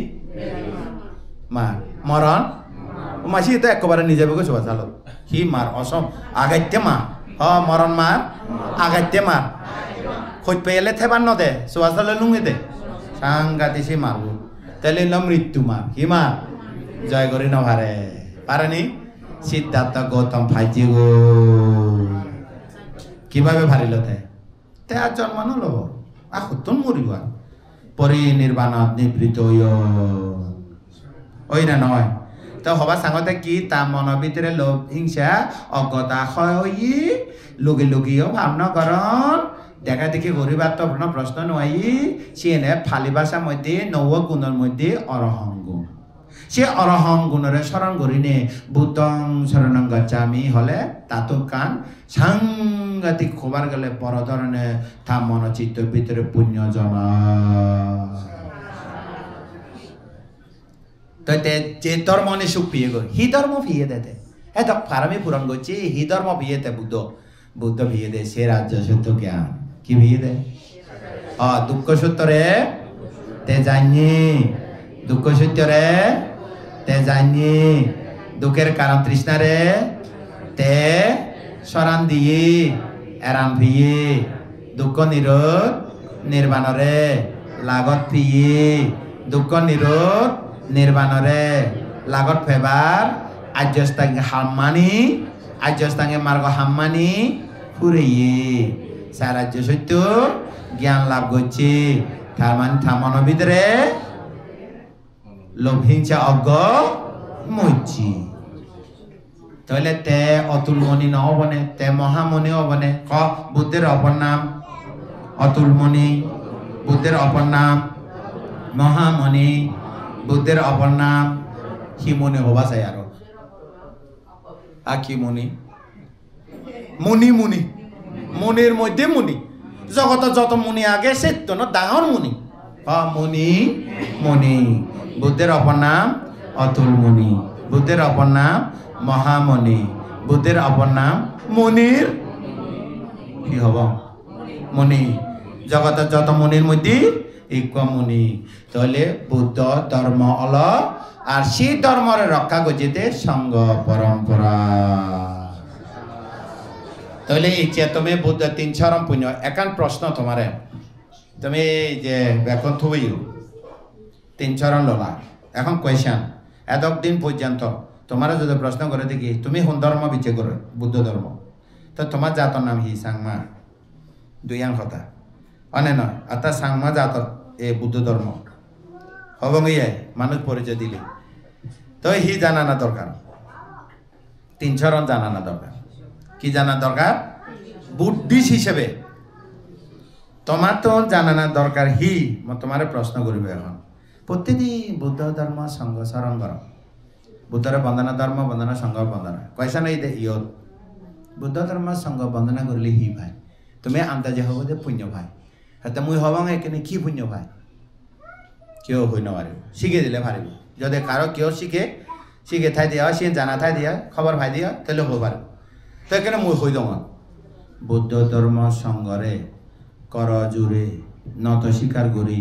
মার মরণ মাসি তো একবারে নিজে বেগে শোভা চাল হি মার অসম আগাইতে মার মরণ মার আগাইতে মার খোঁজ পাইলে থেবার ন দে শোভা চালে লুঙে দে সাংঘাতি সে মারবো তাহলে মৃত্যু মার হি মার জয় করি ন ভারে পারেনি সিদ্ধার্থ গৌতম ফাইজি গো কিভাবে ভারিল তে আর জন্মানো লব আখতন মরিব পরিনির্বাণত নিবৃত ওই না নয় তো হবা সাংতে কি তা মনের ভিতরে লোভ হিংসা অজ্ঞতা হই লুকি লুকিও ভাবনা করন দেখা দেখি গরিবার তো প্রশ্ন নয় সিনে ফালি ভাষার মধ্যে নব গুণের মধ্যে অরহং গুণ সে অরহং গুণরে স্মরণ করিনে ভূতং শরণং গচ্ছামি হলে তাতো কান সাংঘাতিক খবর গেলে বড় ধরনের তা মনচিত্ত ভিতরে পুণ্য জমা তো যে ধর্ম নে সুখ পিয়ে গো হি ধর্ম ফিয়ে দেতে এত ফারামি পূরণ করছি হি ধর্ম ফিয়ে দে বুদ্ধ ফিয়ে দে সে রাজ্য সত্য জ্ঞান কি ফিয়ে দে দুঃখ সূত্রে তে জানি দুঃখ সূত্রে তে জানি দুঃখের কারণ তৃষ্ণারে তে সরান দিয়ে এরাম ফিয়ে দুঃখ নিরোধ নির্বাণরে লাগত ফিয়ে দুঃখ নিরোধ নির্বাণরে লাগত ফেবার আর্যস্তাঙ্গে হাম্মানি আর্যস্তাঙ্গে মার্গ হাম্মানি ফুরিয়ে সারাজ্য সত্য জ্ঞান লাভ করছে তার মানে থামানোর ভিতরে লোভ হিংসা অজ্ঞ মজ্জি তাহলে তে অতুলমণি ন হবনে তে মহামণি হবনে ক বুদ্ধের অপর নাম অতুলমণি বুদ্ধের অপর নাম মহামণি বুদ্ধের অপর নাম হিমনি হবা চাই আর কি মণি মুনি মুনি মনির মধ্যে মুনি জগত যত মুনি আগে সে তো ডাঙর মুনি মুনি মুনি বুদ্ধের অপর নাম অতুল মুনি বুদ্ধের অপর নাম মহামণি বুদ্ধের অপর নাম মুনির কি হব মুনি জগত যত মুনির মধ্যে ইকুয়া মুনি তাহলে বুদ্ধ ধর্ম অল আর সেই ধর্মরে রক্ষা করছে সঙ্গ পরম্পরা তাহলে এই যে তুমি বুদ্ধ 3 চরম পুণ্য একান প্রশ্ন তোমারে তুমি যে এখন থুই 3 চরণ লোলা এখন কোয়েশ্চন এতদিন পর্যন্ত তোমার যদি প্রশ্ন করে দেখি তুমি কোন ধর্ম বিচে করো বুদ্ধ ধর্ম তো তোমার জাতর নাম হি সাংমা দুইয়াং কথা অনে নয় অর্থাৎ সাংমা জাতর এ বুদ্ধ ধর্ম হবং ইয়ে মানুষ পরিচয় দিলে তো হি জানানা দরকার 3 চরণ জানানা দরকার কি জানা দরকার বুদ্ধিস্ট হিসেবে তোমার তো জানানা দরকার হি তোমার প্রশ্ন করবে এখন প্রতিদিন বুদ্ধ ধর্ম সঙ্গ স্মরণ কর বুদ্ধরে বন্দনা ধর্ম বন্দনা সঙ্গ বন্দনা কয়সা নেই দে ইয়র বুদ্ধ ধর্ম সঙ্গ বন্দনা করলে হি ভাই তুমি আন্দাজে হব যে পুণ্য ভাই হাতে মুই হবাং এখানে কি পুণ্য ভাই কেউ হই নপারিব শিখে দিলে পারিব যদি কারো কেউ শিখে থাই দিয়া সে জানা থাই দিয়া খবর ভাই দিয়া তাহলে হব পারিব তো এখানে মুই হই দম বুদ্ধ ধর্ম সঙ্গরে কর জুড়ে নত স্বীকার করি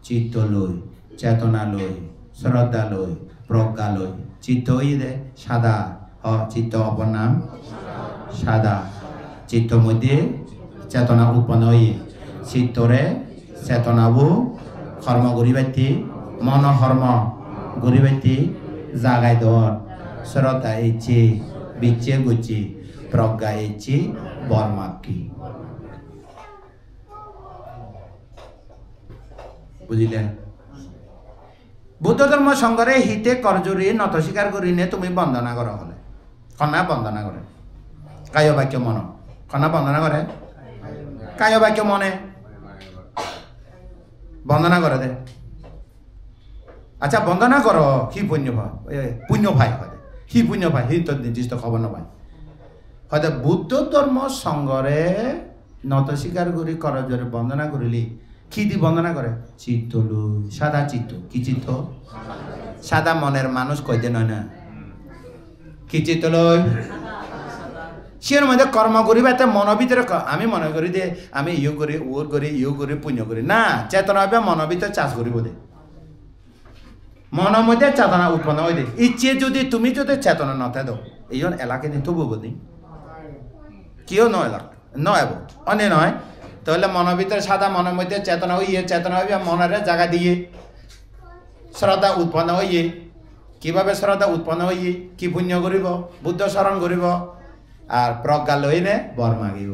চিত্ত লই চেতনা লই শ্রদ্ধা লই প্রজ্ঞা লই চিত্ত হই দে সাদা চিত্ত অপর নাম সাদা চিত্ত মধ্যে চেতনা উৎপন্ন হই চিত্তরে চেতনাবু কর্ম করিবাইতি মন কর্ম করিবাইতি জাগাই দর শ্রদ্ধা ইচ্ছে বিচ্ছে গুচি প্রজ্ঞা ইচ্ছে বর্মাকি বুঝিলে বুদ্ধ ধর্ম সঙ্গরে হিতে করজুরি নত স্বীকার করি নে তুমি বন্দনা করা হলে কনা বন্দনা করে কায় বাক্য মন কনা বন্দনা করে কায় বাক্য মনে বন্দনা করে দে আচ্ছা বন্দনা করো কি পুণ্য ভাই হয় কি পুণ্য ভাই সি তো নির্দিষ্ট খবর নপায় হয়তো বুদ্ধ ধর্ম সংঘরে নত স্বীকার করি করজরে বন্দনা করিলি কি দি বন্দনা করে চিত্ত সাদা চিত্ত কি চিত্ত সাদা মনের মানুষ কইতে নয় না কি চিত্ত লই সির মধ্যে কর্ম করিবা এত মন ভিতরে আমি মনে করি দে আমি ইউ করি ওর করি ইউ করি পুণ্য করি না চেতনা হবে মন ভিতরে চাষ করিব দে মনের মধ্যে চেতনা উৎপন্ন হয়ে দে ইচ্ছে যদি তুমি যদি চেতনা নথে দাও এই এলাকে নিতে বলি কেউ নয় নয় অনে নয় তাহলে মনের ভিতরে সাদা মনের মধ্যে চেতনা হইয়ে চেতনা হইবে মনের জায়গা দিয়ে শ্রদ্ধা উৎপন্ন হইয়ে কিভাবে শ্রদ্ধা উৎপন্ন হইয়ে কি পুণ্য করিব বুদ্ধ স্মরণ করিব আর প্রজ্ঞা লই নে বর মাগিব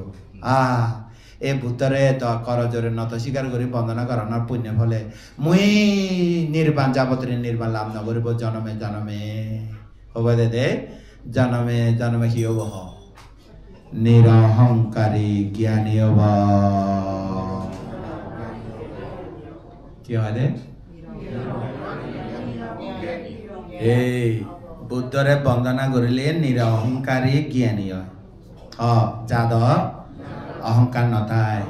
এ বুদ্ধরে তো করজরে নত স্বীকার করি বন্দনা করানোর পুণ্য ফলে মুই নির্বাণ যাবতীয় নির্বাণ লাভ নকরিব জনমে জনমে হব দে জনমে জনমে কি হব নিরহংকারী জ্ঞানী হব কি হয় দে এই বুদ্ধরে বন্দনা করিলে নিরহংকারী জ্ঞানী হয় যাদব অহংকার নথায়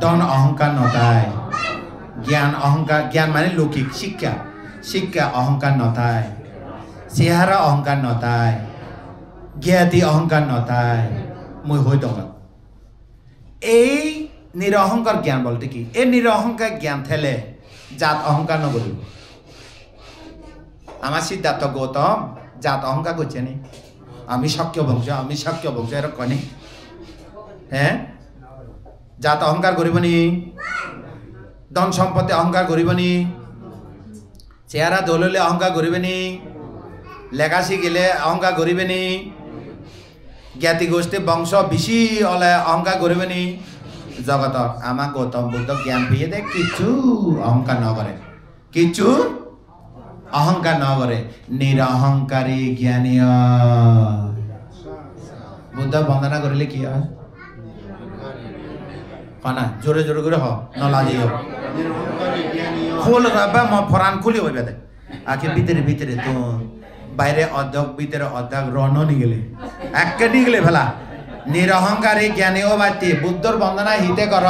দন অহংকার নথায় জ্ঞান মানে লৌকিক শিক্ষা অহংকার নথায় চেহারা অহংকার নথায় জ্ঞাতি অহংকার নথায় মই হই দগত এই নিরহংকার জ্ঞান বলতে কি এই নিরহংকার জ্ঞান থেলে জাত অহংকার নকরিব আমার সিদ্ধার্থ গৌতম জাত অহংকার করছে নি আমি শক্য বংশ এরকম কনি হ্যাঁ জাত অহংকার করিব নি ধন সম্পত্তি অহংকার করিব নি চেহারা দললে অহংকার করিবে নি লেখাশি গেলে অহংকার করিবে নি জ্ঞাতি গোষ্ঠী বংশ বেশি হলে অহংকার করিবে নি জগত আমার গৌতম বুদ্ধ জ্ঞান পেয়ে দেয় কিছু অহংকার ন করে কিছু অহংকার ন করে নিরহংকারী জ্ঞানী বুদ্ধ বন্দনা করিলে কি হয় কানা জোরে জোরে করে নলাজি খোল ফরান খুলি হইবে দে আগে ভিতরে তো বাইরে অর্ধক ভিতরে অর্ধক রণ নি গেলে একে নি গেলে ফেলা নিরহংকারী জ্ঞানী ও বাতি বুদ্ধর বন্দনা হিতে কর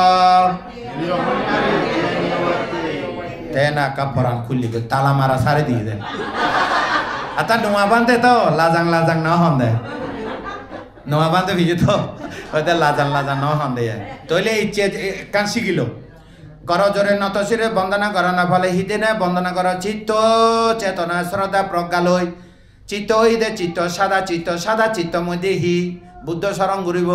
তেনা কা ফরান খুলি তালা মারা সারে দিয়ে দে আতা নোয়া বানতে তো লাজাং না হন দে নোয়া বানতে ভিজে তো হয়তো লাজাং ন হন দে তইলে ইচ্ছে কান শিখিল কর জোরে নত শিরে বন্দনা কর না ফলে হিতে না বন্দনা কর চিত্ত চেতনা শ্রদ্ধা প্রজ্ঞা লই চিত্ত হই দে চিত্ত সাদা চিত্ত মধ্যে হি বুদ্ধ স্মরণ করিব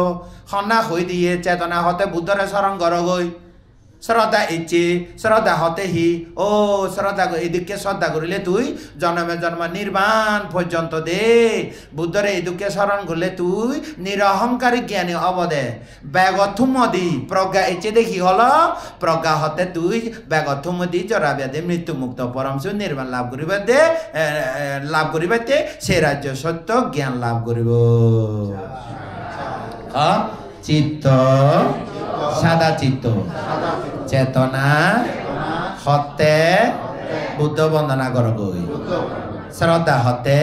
সন্না হই দিয়ে চেতনা হতে বুদ্ধরে স্মরণ কর গই শ্রদ্ধা ইচ্ছে শ্রদ্ধা হতে হি শ্রদ্ধা এদিকে শ্রদ্ধা করিলে তুই জন্মে জন্ম নির্বাণ পর্যন্ত দে বুদ্ধরে এদিকে স্মরণ করলে তুই নিরহংকারী জ্ঞানী হব দে ব্যাগথুমদি প্রজ্ঞা ইচ্ছে দেখি হল প্রজ্ঞা হতে তুই ব্যাগথুমদি জরা ব্যাধি মৃত্যু মুক্ত পরমসু নির্বাণ লাভ করিবে তে সে রাজ্য সত্য জ্ঞান লাভ করিব চিত্ত সাদা চিত্ত চেতনা হতে বুদ্ধ বন্দনা কর গই শ্রদ্ধা হতে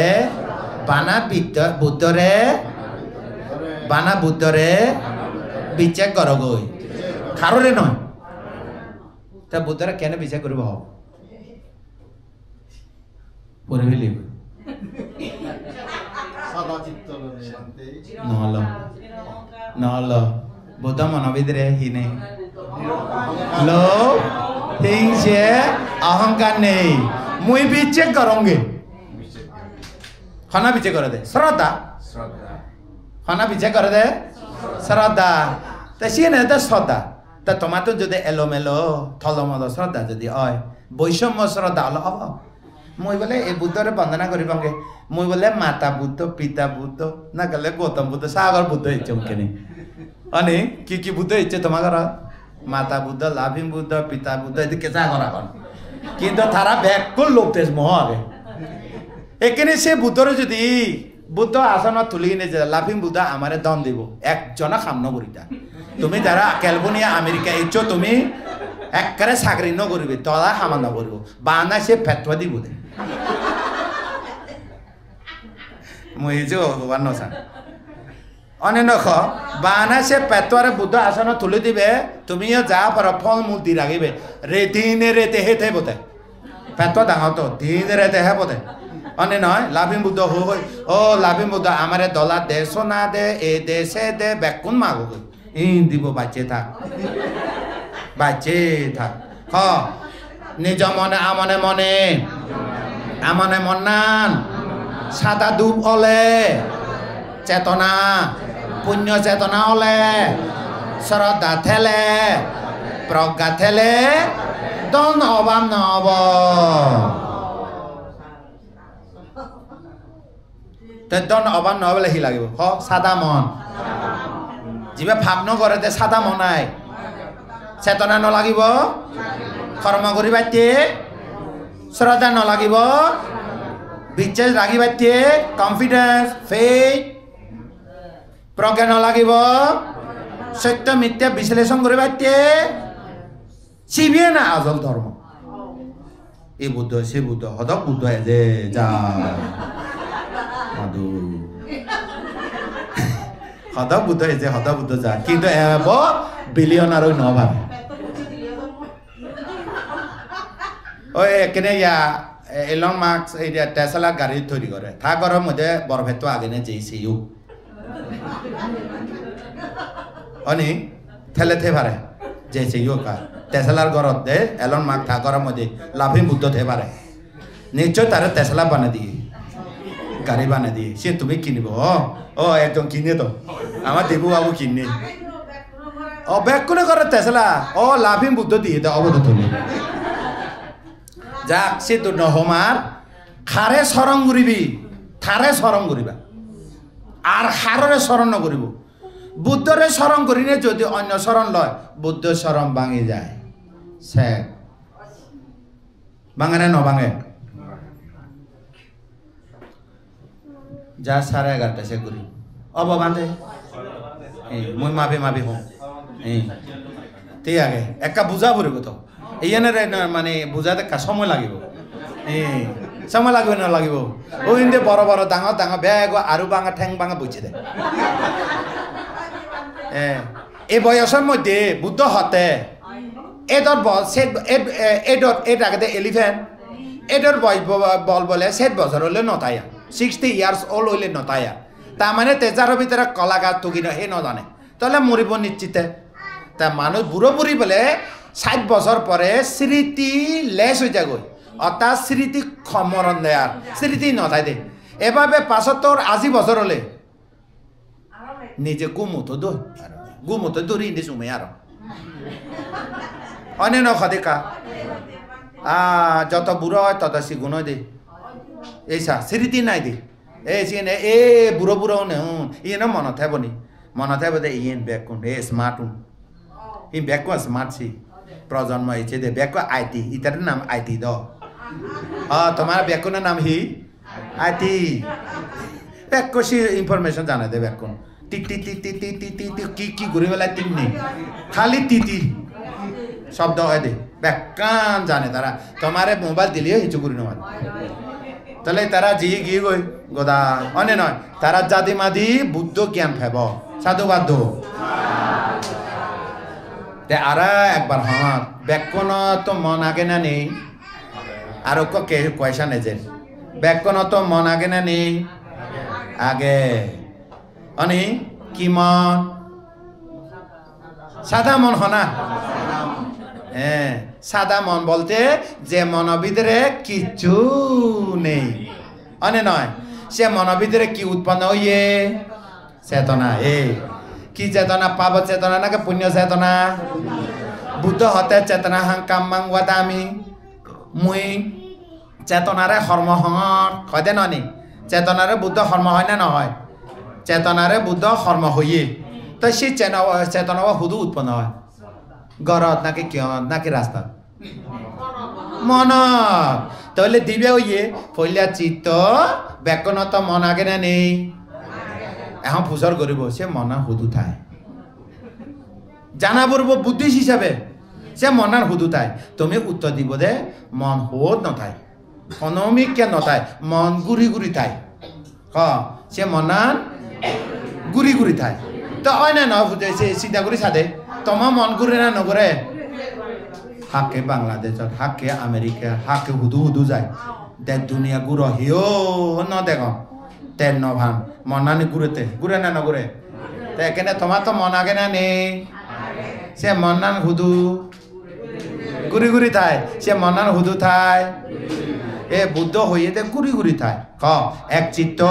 বানা বুদ্ধরে বিচার কর গই খাররে নয় তা বুদ্ধরে কেন বিচার করিব পরে ফেলি নহল বুদ্ধ মন ভিতরে হি নেই লোভ হিংসে অহংকার নেই মুই বিচে করঙ্গে খানা বিচে করে দে শ্রদ্ধা খানা বিচে করে দে শ্রদ্ধা তা সে না তা শ্রদ্ধা তা তোমার তো যদি এলোমেলো থলমল শ্রদ্ধা যদি হয় বৈষম্য শ্রদ্ধা হলো হব মুই বলে এই বুদ্ধরে বন্দনা করিবঙ্গে মুই বলে মাতা বুদ্ধ পিতা বুদ্ধ না গেলে গৌতম বুদ্ধ সাগর বুদ্ধ ইচ্ছে মুখে নেই অনে কি বুদ্ধ ইচ্ছে তোমার ঘর মাতা বুদ্ধ লাভিং বুদ্ধ পিতা বুদ্ধ এদিকে চা করা কর কিন্তু তারা ব্যাকুল লোক তেজ মোহ আগে এখানে সে বুদ্ধরে যদি বুদ্ধ আসন তুলি কিনে যে লাভিং বুদ্ধ আমারে দম দিব একজনা খাম নগরিতা তুমি যারা ক্যালিফোর্নিয়া আমেরিকা ইচ্ছো তুমি একবারে চাকরি নকরিবি তলা হামা নকরিব বানা সে ফেতোয়া দিব দে মই যে হবার নসা অনেক নখ বানা সে পেটরে বুদ্ধ আসন তুলে দিবে তুমিও যা পার ফল মূল দি রাখিবে দিনে রেতে হে থে বোধে পেট ডাঙর তো দিনে রেতে হে বোধে অনেক নয় লাভিম বুদ্ধ হই ও লাভিম বুদ্ধ আমারে দলা দে সোনা দে এ দে সে দে বেকুন মাগো দিব বাচ্চে থাক বাচ্চে থাক হ নিজ মনে আমনে মনে আমনে মন্নান সাদা দুব অলে চেতনা পুণ্য চেতনা হলে শ্রদ্ধা থেলে প্রজ্ঞা থেলে দন অভাব নহব দন অভাব নহবলে সি লাগিব হ সাদা মন যিবা ভাব নকৰে সাদা মনাই চেতনা নলাগিব কৰ্ম কৰি বাটে শ্ৰদ্ধা নলাগিব বিশ্বাস ৰাখি বাটে কনফিডেন্স ফেথ প্রজ্ঞা নলাগিব সত্য মিথ্যা বিশ্লেষণ করে পাইতে শিবিয়ে না আসল ধর্ম এই বুদ্ধ সে বুদ্ধ হদক বুদ্ধ যে যা হদক বুদ্ধ যে হদক বুদ্ধ যা কিন্তু এব বিলিয়নার ওই নভাবে ওই এখানে ইয়া এলন মাস্ক এই টেসলা গাড়ি তৈরি করে তা ঘরের মধ্যে বরফের তো আগে নেই যেইছেও অনি থেলে থে পারে যেছে ইয়োকা টেসলার ঘরত দে এলন মাস্ক থা ঘরের মধ্যে লাভিং বুদ্ধ থে পারে নিশ্চয় তারা টেসলা বানা দিয়ে গাড়ি বানা দিয়ে সে তুমি কিনিব ও একদম কিনে তো আমার দেবু বাবু কিনে ও ব্যাক করে করে টেসলা ও লাভিং বুদ্ধ দিয়ে দে অবধ তুমি যাক সে তো নহমার খারে স্মরণ করিবি থারে স্মরণ করিবা আর হাররে স্মরণ নকরিব বুদ্ধরে স্মরণ করিলে যদি অন্য স্মরণ লয় বুদ্ধ স্মরণ ভাঙি যায় সে ভাঙে না নভাঙে যা 11:30 সে করি অব বাঁধে মই মাভে মাভে হোম ঠিক আগে একা বুঝা পড়ব তো এইনে মানে বুঝাতে সময় লাগিব সময় লাগবে না লাগিব ওই ইন্দে বড় বড় ডাঙর ডাঙর ব্যাগ আরো ভাঙা ঠ্যাং ভাঙা বুঝে দেয় এই বয়সের মধ্যে বুদ্ধ হতে এডর বল এড আগে এলিফেন্ট এডর বল বলে 7 বছর হলে নতায়া 60 ইয়ার্স ওল্ড হইলে নতায়া তার মানে তেজার ভিতরে কলাগাছ তুকিন হে নজানে তাহলে মরিব নিশ্চিতে তা মানুষ বুড়ো বুড়ি বলে 60 বছর পরে স্মৃতি লেস হয়ে যায় অর্থাৎ স্মৃতি মরণ দেয় আর স্মৃতি নথায় দে এভাবে 75-80 বছর হলে নিজে গুমতো দই গুমতো দৌড়ি ইন্দি চুমে আর অনেক নখা যত বুড়ো হয় তত সিগুন দে এইসা স্মৃতি নাই দে এই সিনে এ বুড়ো বুড়ো নে ইয়ে মন থাকব নি মন থাকব দে ইয়েন ব্যাকুন এ স্মার্ট ই ব্যাকু স্মার্ট সি প্রজন্ম হয়েছে দে ব্যাকু আইটি ইটার নাম আইটি দ তোমার ব্যাকুনের নাম হি আইটি ব্যাকু সি ইনফরমেশন জানা দে ব্যাকুন টি টি টি টি টি টি টি কি কি ঘুরে বেলা তিমনি খালি টিটি শব্দ হয় দে ব্যাকান জানে তারা তোমারে মোবাইল দিলিও হিচু করি নেওয়া তাহলে তারা জি গিয়ে গই গোদা অনে নয় তারা জাদি মাদি বুদ্ধ জ্ঞান ফেব সাধুবাদ তে আর একবার হ্যাঁ ব্যাকন তো মন আগে না নেই আর কে পয়সা নেজে ব্যাকন তো মন আগে না নেই আগে অনি কি মন সাদা মন হনা হ্যাঁ সাদা মন বলতে যে মন ভিতরে কিছু নেই অনে নয় সে মন ভিতরে কি উৎপন্ন হইয়ে চেতনা কি চেতনা পাব চেতনা নাকি পুণ্য চেতনা বুদ্ধ হতে চেতনা হাং কাম মাং ওয়াদামি মুই চেতনারে কর্ম হঙর হয় দে ননি চেতনারে বুদ্ধ কর্ম হয় না নহয় চেতনারে বুদ্ধ কর্ম হইয়ে তো সেই চেতনা হুদু উৎপন্ন হয় গরত নাকি কিয় নাকি রাস্তা মনত তাহলে দিবে হইয়ে ফলিয়া চিত্ত ব্যাকনত মন আগে না নেই এখন ফুসর করিব সে মন হুদু থায় জানা পড়ব বুদ্ধিষ্ট হিসাবে সে মনার হুদু তাই তুমি উত্তর দিব দে মন হোদ নথায় অনমিক কে নথায় মন গুড়ি গুড়ি থাই সে মনান গুড়ি গুড়ি থাই তো হয় না নয় সে চিন্তা করি সাদে তোমার মন ঘুরে না নগরে হাকে বাংলাদেশত হাকে আমেরিকা হাকে হুদু হুদু যায় দেখ দুনিয়া গুড় হিও ন দেখ তেন ন ভান মনানি ঘুরেতে ঘুরে না নগরে তো এখানে তোমার তো মন আগে না নেই সে মনান হুদু গুড়ি গুড়ি থায় সে মনান হুদু থায় এ বুদ্ধ হইয়ে দে গুড়ি গুড়ি থায় ক এক চিত্ত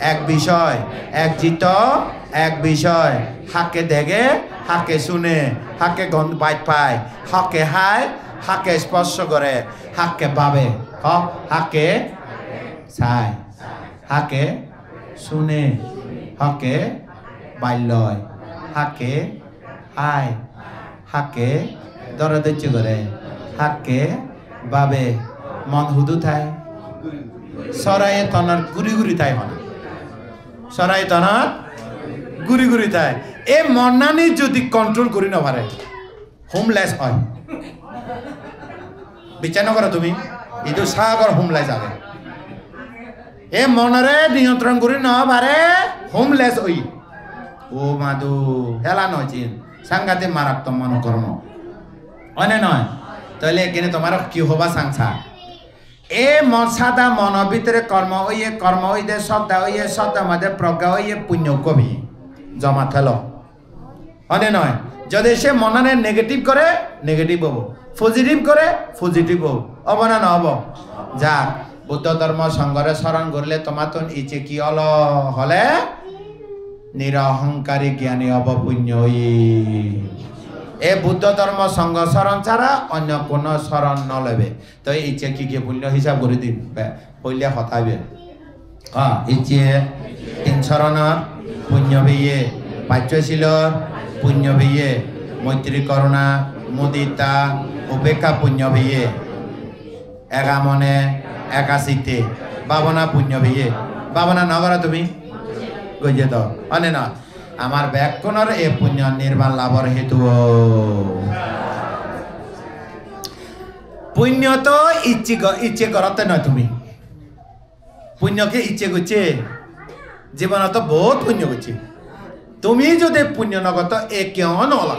এক বিষয় এক চিত্ত এক বিষয় হাকে দেখে হাকে শুনে হাকে গন্ধ বাইট পায় হাকে হায় হাকে স্পর্শ করে হাকে ভাবে হাকে চায় হাকে শুনে হাকে বাইলয় হাকে হায় হাকে দরদচ্য করে হাকে ভাবে মন হুদু থায় সরাইয়ে তনার গুড়ি গুড়ি থায় মানে সরাই তনার গুড়ি গুড়ি থায় এই মনানি যদি কন্ট্রোল করি না পারে হোমলেস হয় বিচার নকরা তুমি এইটো সাগর হোমলেস আগে এ মনরে নিয়ন্ত্রণ করি না পারে হোমলেস হই ও মাদু হেলা নয় চিন সাংঘাতিক মারাত্মক মনোকর্ম অনে নয় তাহলে এখানে তোমার কি হবা সাংসা এ মন সাদা মনের ভিতরে কর্ম হইতে শ্রদ্ধা হইয়ে শ্রদ্ধা মধ্যে প্রজ্ঞা হইয়ে পুণ্য কবি জমা থেল অনে নয় যদি সে মননে নেগেটিভ করে নেগেটিভ হব পজিটিভ করে পজিটিভ হব হব না নহব যাক বুদ্ধ ধর্ম সংঘরে স্মরণ করলে তোমার তো ইচ্ছে কি হলে নিরহংকারী জ্ঞানী হব পুণ্য এ বুদ্ধ ধর্ম সংঘ স্মরণ ছাড়া অন্য কোন স্মরণ নলেবে তো ইচ্ছে কি কি পুণ্য হিসাব করে দিন পইলে হতাবে ইচ্ছে তিন শরণর পুণ্য বিয়ে পাচ্যশীলর পুণ্য বিয়ে মৈত্রী করুণা মুদিতা উপেক্ষা পুণ্য বিয়ে একা মনে একা চিত্তে ভাবনা পুণ্য বিয়ে ভাবনা নগরা তুমি গজে তো অনে না আমার ব্যাকরণের এ পুণ্য নির্বাণ লাভর হেতু পুণ্য তো ইচ্ছে করতে নয় তুমি পুণ্যকে ইচ্ছে করছে জীবন তো বহুত পুণ্য করছে তুমি যদি পুণ্য নগত এ কেউ নলা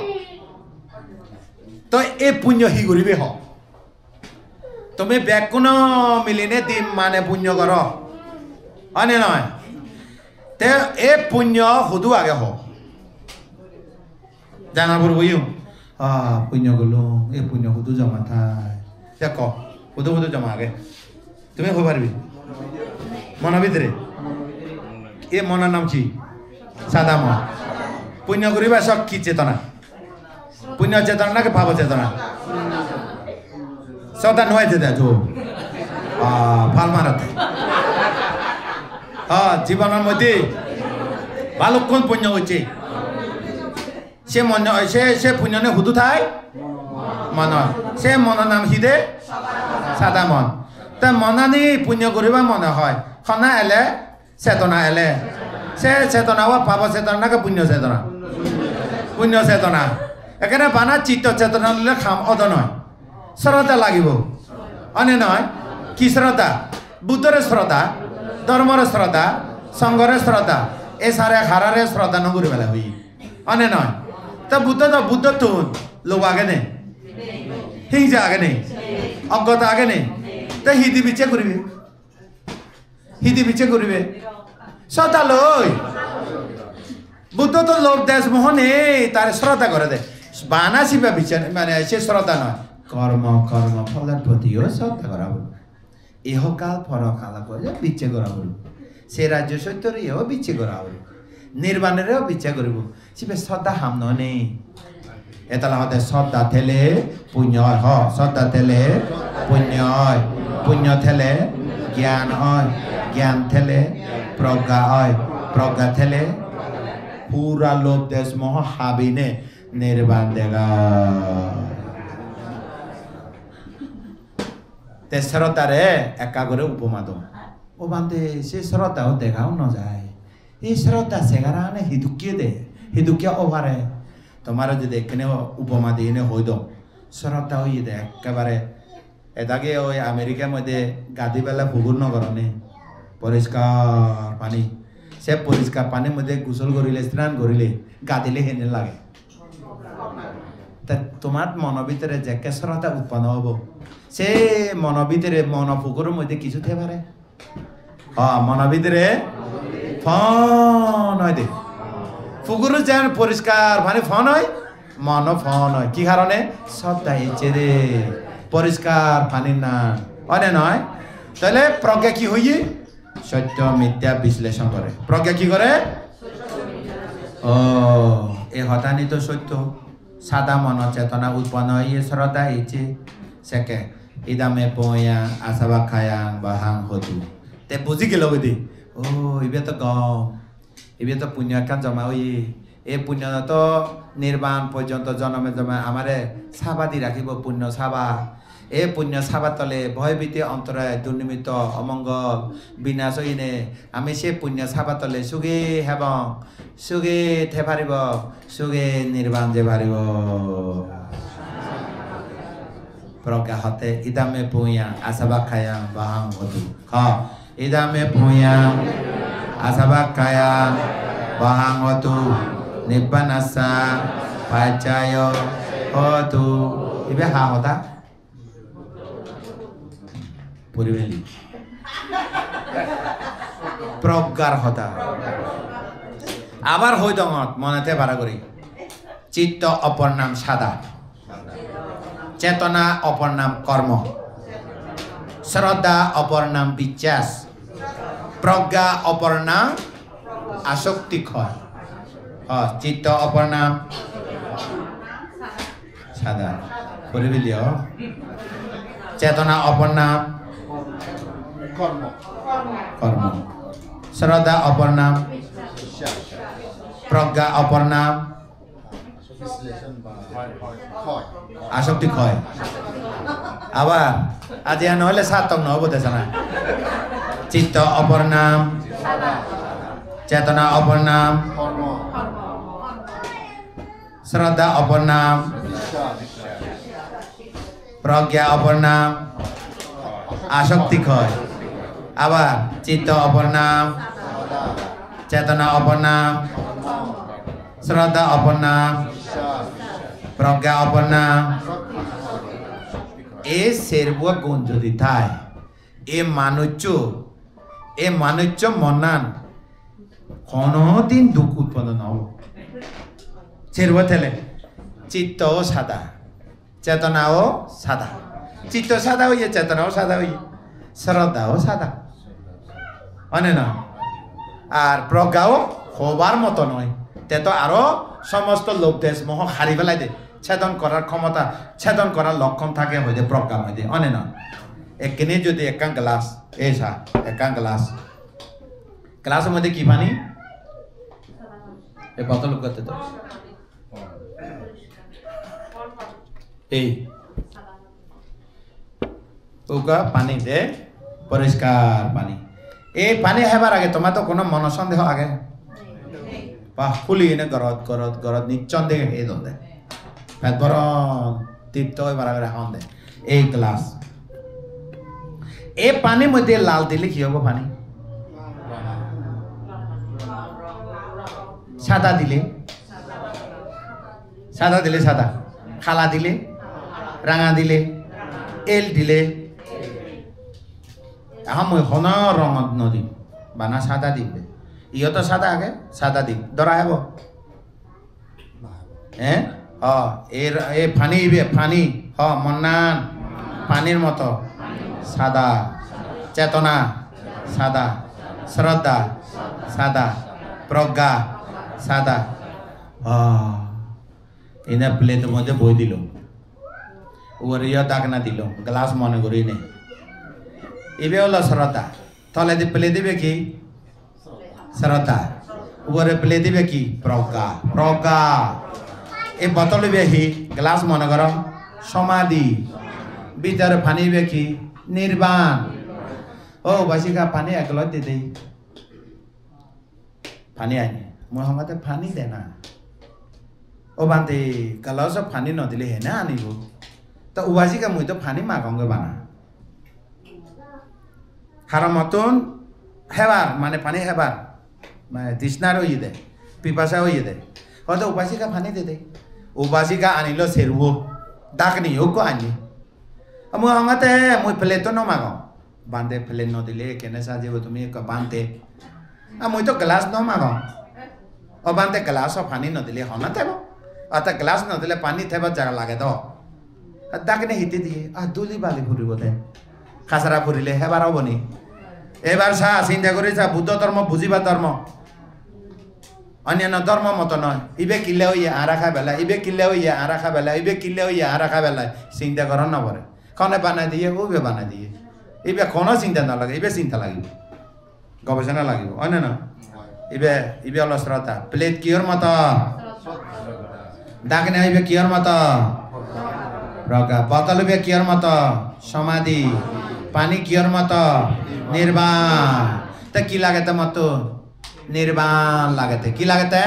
তো এ পুণ্য হি করিবে হ তুমি ব্যাকরণ মিলিনে দিন মানে পুণ্য কর অনে নয় তে এ পুণ্য হুদু আগে হ জানাবর বইও পুণ্য গলো এ পুণ্য হুদু জমা থাই দেখ হুদু হুদু জমা আগে তুমি হয়ে পারবি মনের ভিতরে এ মনের নাম কি সাদা মন পুণ্য করিবা সব কি চেতনা পুণ্য চেতনা নাকি ভাব চেতনা সদা নয় যেতে তো ভাল মারাতে জীবনের মধ্যে ভালোক্ষণ পুণ্য হচ্ছে সে মন সে পুণ্য নে হুদু থাই মন সে মনের নাম হিদে সাদা মন তা মনানি পুণ্য করিবা মনে হয় খনা এলে চেতনা এলে সে চেতনা বা ভাব চেতনা নাকি পুণ্য চেতনা পুণ্য চেতনা এখানে বানা চিত্ত চেতনা ললে খাম অদ নয় শ্রদ্ধা লাগিব অনে নয় কি শ্রদ্ধা বুদ্ধর শ্রদ্ধা ধর্মর শ্রদ্ধা সংঘর শ্রদ্ধা এ সারে হারারে শ্রদ্ধা নগরি বেলা হই অনে নয় তা বুদ্ধ তুন লোক আগে নেই হিংসা আগে নেই অজ্ঞতা আগে নেই তা হিদি বিচে করিবে শ্রদ্ধা লই বুদ্ধ তো লোক দেশ মোহনে তার শ্রদ্ধা করে দে বানাসিবা বিচার মানে সে শ্রদ্ধা নয় কর্ম ফলের প্রতিও শ্রদ্ধা করা বল ইহকাল পরকাল করে বিচ্ছে করা বল সে রাজ্য সত্যরেও বিচ্ছে করা বল নির্বাণেরও বিচ্ছে করব সে শ্রদ্ধা হামন নেই এতলা হতে শ্রদ্ধা থেলে পুণ্য হয় শ্রদ্ধা থেলে পুণ্য হয় পুণ্য থেলে জ্ঞান হয় জ্ঞান থেলে প্রজ্ঞা হয় প্রজ্ঞা থেলে পুরা লোভ দেশ মোহ হাবিনে নির্বাণ দেগা তে শ্রদ্ধারে একা করে উপমা দো ও বান্ধে সে শ্রদ্ধাও দেখাও ন যায় এই শ্রদ্ধা সেগারা আনে হিদুকিয়ে দে হিদুকিয়া ওভারে তোমারও যদি এখানে উপমা দিয়ে এনে হই দাও শ্রদ্ধা হইয়ে দেয় একেবারে এটাকে ওই আমেরিকার মধ্যে গাদি বেলা পুকুর নগরণে পরিষ্কার পানি সে পরিষ্কার পানির মধ্যে গোসল করিলে স্নান করিলে গাদিলে হেনে লাগে তা তোমার মনের ভিতরে যে শ্রদ্ধা উৎপন্ন হব সে মনের ভিতরে মন পুকুরের মধ্যে কিছু থাকতে পারে মনের ভিতরে ফন হয় দেখ পুকুরের যেন পরিষ্কার পানি ফন হয় মন ফন হয় কি কারণে শ্রদ্ধা এসে রে পরিষ্কার পানি না অনে নয় তাহলে প্রজ্ঞা কি হইয়ে সত্য মিথ্যা বিশ্লেষণ করে প্রজ্ঞা কি করে এ হতানি তো সত্য সাদা মন চেতনা উৎপন্ন হয়ে শ্রদ্ধা এসে সেকে ইদামে পয়া আসাবা খায়াং বাহাং হতু তে বুঝি গেল বুঝি ইবে তো গম ইবে তো পুণ্য কাজ জমা হইয়ে এই পুণ্য তো নির্বাণ পর্যন্ত জন্মে জমা আমারে সাবা দি রাখিব পুণ্য সাবা এই পুণ্য সাবা তলে ভয়ভীতি অন্তরায় দুর্নিমিত্ত অমঙ্গল বিনাশ হইনে আমি সে পুণ্য সাবা তলে সুগে হেবং সুগে থে পারিব সুগে নির্বাণ যে পারিব প্রজ্ঞা হতে ইদামে পুয়া আসাবা খায়াং বাহাং হতু ইদামে পুয়া আসাবা খায়াং বাহাং হতু নিব্বানাসা পাচায় হতু ইবে হা হতা পরিবেলি প্রজ্ঞার হতা আবার হইদঙত মনেতে ভাড়া করি চিত্ত অপর নাম সাদা চেতনা অপর নাম কর্ম শ্রদ্ধা অপর নাম বিশ্বাস প্রজ্ঞা অপর নাম আসক্তি ক্ষয় চিত্ত অপর নাম সাদা পরিবেলি চেতনা অপর নাম কর্ম শ্রদ্ধা অপর নাম প্রজ্ঞা অপর নাম আসক্তি ক্ষয় আবার আজ নহলে সাতক নহব দেছে না চিত্ত অপর নাম চেতনা অপর নাম শ্রদ্ধা অপর নাম প্রজ্ঞা অপর নাম আসক্তি ক্ষয় আবার চিত্ত অপর নাম চেতনা অপর নাম শ্রদ্ধা অপর নাম প্রজ্ঞা অপর নাম এ সেরবুয়া গুণ যদি থাকে এ মানুষ্য মনান কোনদিন দুঃখ উৎপন্ন নহব সেরবুয়া থেলে চিত্তও সাদা চেতনাও সাদা চিত্ত সাদা হইয়ে চেতনাও সাদা হইয়ে শ্রদ্ধাও সাদা মানে না আর প্রজ্ঞাও হবার মতো নয় তে তো আরো সমস্ত লোভ দেশ মোহ হারি ফেলাই দে ছেদন করার ক্ষমতা ছেদন করার লক্ষণ থাকে হইতে প্রজ্ঞা মধ্যে অনে না এখানে যদি একান গ্লাস এই সা একান গ্লাসের মধ্যে কি পানি এই বোতল করতে তো এই ওকা পানি দে পরিষ্কার পানি এই পানি হেবার আগে তোমার তো কোনো মনসন্দেহ আগে বাহ খুলি এনে গরত নিচ্ছন দেখে এই দে পেট বরণ তৃপ্ত হয়ে বারা করে খাওয়ান দে এই গ্লাস এই পানির মধ্যে লাল দিলে কি হবো পানি সাদা দিলে সাদা খালা দিলে রাঙা দিলে এল দিলে এখন মই হন রঙত নদী বানা সাদা দিবে ইহতো সাদা আগে সাদা দিম দরা হব হ্যাঁ a funny eBay funny Mannan পানির মতো সাদা চেতনা সাদা শ্রদ্ধা সাদা প্রজ্ঞা সাদা এনে প্লেটের মধ্যে বই দিল ওর ইয়ে দাগ না দিল গ্লাস মনে করি নেই এবে হলো শ্রদ্ধা তলে দিয়ে প্লে দিবে কি শ্রদ্ধা উপরে প্লে দিবে কি প্রজ্ঞা এই বোতল দিবে কি গ্লাস মনে কর সমাধি ভিতরে পানি দিবে কি নির্বাণ ও বাসিকা পানি একল দিয়ে দেই পানি আনি মই সমাতে পানি দে না ও বান্তে কালাও সব পানি নদিলে হেনা আনিব তা উবাসিকা মুই তো পানি মাগঙ্গে বানা হারা মতন হেবার মানে পানি হেবার মানে তৃষ্ণার হইয়ে দেয় পিপাসা হইয়ে দেয় হয়তো উপাসিকা পানি দে দেয় উপাসিকা আনিল সেরুও ডাকনি হোক আনি মুই হঙাতে মুই প্লেটো নমাগ বান্ধে প্লেট নদিলে কেনে সাজিব তুমি বান্ধে মুই তো গ্লাস নমাগ ও বান্ধে গ্লাস পানি নদিলে হনা থেব অর্থাৎ গ্লাস নদিলে পানি থেবার জায়গা লাগে তো ডাকনি হিতে দিয়ে দুলি বালি ফুরিব দে খাসারা ফুরিলে হেবার হবনি এবার চা চিন্তা করে চা বুদ্ধ ধর্ম বুঝিবা ধর্ম অন্যান্য ধর্ম মতো নয় ইবে কিলে হইয়া আরাখা বেলা ইবে কিলে হইয়া আরাখা বেলা ইবে কিলে হইয়া আরাখা বেলায় চিন্তা করার না পরে খনে বানাই দিয়ে ওবে বানাই দিয়ে ইবে কোনো চিন্তা না লাগে ইবে চিন্তা লাগিব গবেষণা লাগিব অন্য না ইবে ইবে হলো শ্রদ্ধা প্লেট কিয়র মতো ডাকনে ইবে কিয়র মতো রগা বোতল ইবে কিয়র মতো সমাধি পানি কিয়র মতো নির্বাণ তা কি লাগেতে মতো নির্বাণ লাগেতে কি লাগেতে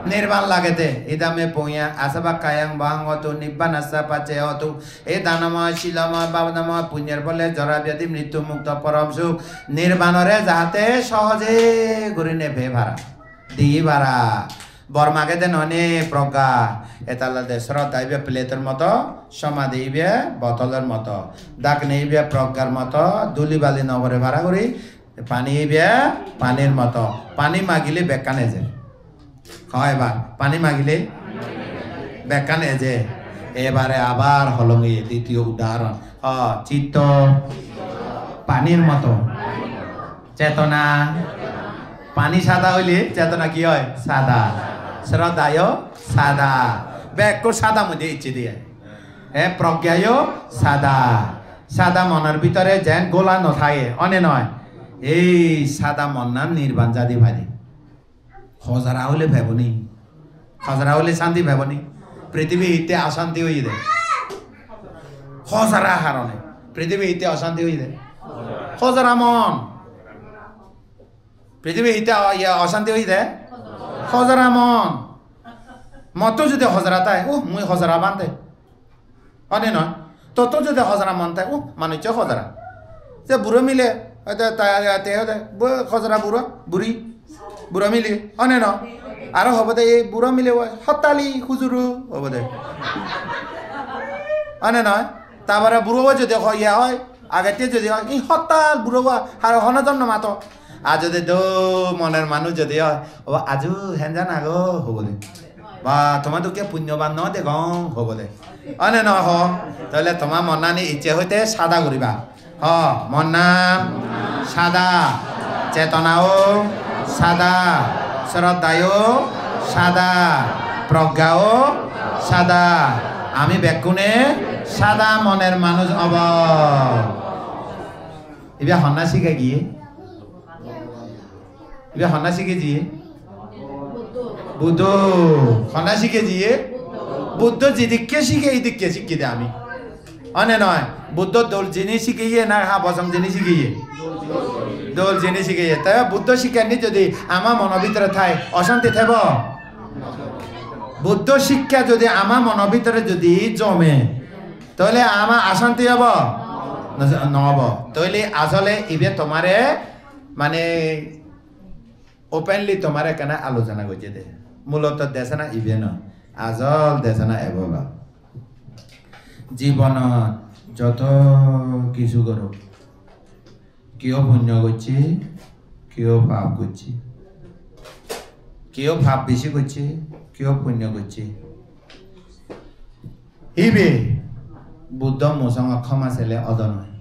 নির্বাণ লাগেতে ইদামে পইয়া আসবা কায়াং বাং অতো নিব্বান আসা পাচে অতো এ দানময় শিলময় বাবনময় পুণ্যের বলে জরা ব্যাধি মৃত্যু মুক্ত পরম সুখ নির্বাণরে যাতে সহজে ঘুরে নেবে ভাড়া দিয়ে ভাড়া বর্মাকে দেন অনেক প্রজ্ঞা এতালাদে শ্রদ্ধা ইবে প্লেটের মতো সমাধি ইবে বোতলের মতো ডাক নেইবে প্রজ্ঞার মতো দুলি বালি নগরে ভাড়া করি পানি ইবে পানির মতো পানি মাগিলে বেকানে যে হয় এবার পানি মাগিলে বেকানে যে এবারে আবার হলঙ্গি দ্বিতীয় উদাহরণ চিত্ত পানির মতো চেতনা পানি সাদা হইলে চেতনা কি হয় সাদা শ্রদ্ধায় সাদা ব্যাক সাদা মধ্যে ইচ্ছে দিয়ে প্রজ্ঞায় সাদা সাদা মনের ভিতরে যেন গোলা নথাকে অনে নয় এই সাদা মন নাম নির্বাণ জাতি ভাই হজারা হলে ভেবনি হজারা হলে শান্তি ভেবনি পৃথিবী হিতে অশান্তি হয়ে দেয় হজারা হারণে পৃথিবী হিতে অশান্তি হয়ে দেয় হজারা মন পৃথিবী হিতে অশান্তি হয়ে দেয় হজারা মন মতো যদি হজরা তাই মুই হজরা বান্ধে অনে নয় তত যদি হজরা মন তাই মানুষ হজরা যে বুড়ো মিলে হজরা বুড়ো বুড়ি বুড়ো মিলি অনে ন আৰু হ'ব দে এই বুড়ো মিলে হতালি খুজুরু হ'ব দে অনে নয় তারপরে বুড়ো যদি ইয়া হয় আগেতে যদি হয় এই হতাল বুড়ো আর হনজন মাত আর যদি দৌ মনের মানুষ যদি হয় ও আজু হেঞ্জা না গো হ'ব দে বা তোমার তো কে পুণ্যবান ন দে হ'ব দে অনে ন হ তাহলে তোমার মনানি ইচ্ছে হইতে সাদা করিবা মন নাম সাদা চেতনাও সাদা শ্রদ্ধায়ও সাদা প্রজ্ঞাও সাদা আমি বেকুনে সাদা মনের মানুষ অব এবার হন্না শিখে গিয়ে এবার হন্না শিখে গিয়ে বুদ্ধ হন্না শিখে গিয়ে বুদ্ধ যেদিকে শিখে এই দিকে শিখি দে আমি অনে নয় বুদ্ধ দোল জিনিস শিখিয়ে না বসম জিনিস শিখিয়ে দোল জিনিস শিখিয়ে তাই বুদ্ধ শিক্ষানি যদি আমার মনের ভিতরে থাকে অশান্তি থাকব বুদ্ধ শিক্ষা যদি আমার মনের ভিতরে যদি জমে তাহলে আমার অশান্তি হব নহব তাহলে আসলে ইবে তোমারে মানে ওপেনলি তোমারে কেন আলোচনা করছে দে মূলত দেশে না ইবে ন আজল দেশে না এবা জীবনত যত কিছু করো কেউ পুণ্য করছে কেউ পাপ করছে কেউ পাপ বেশি করছে কেউ পুণ্য করছে ইবে বুদ্ধ মোসং ক্ষমা ছেলে অদ নয়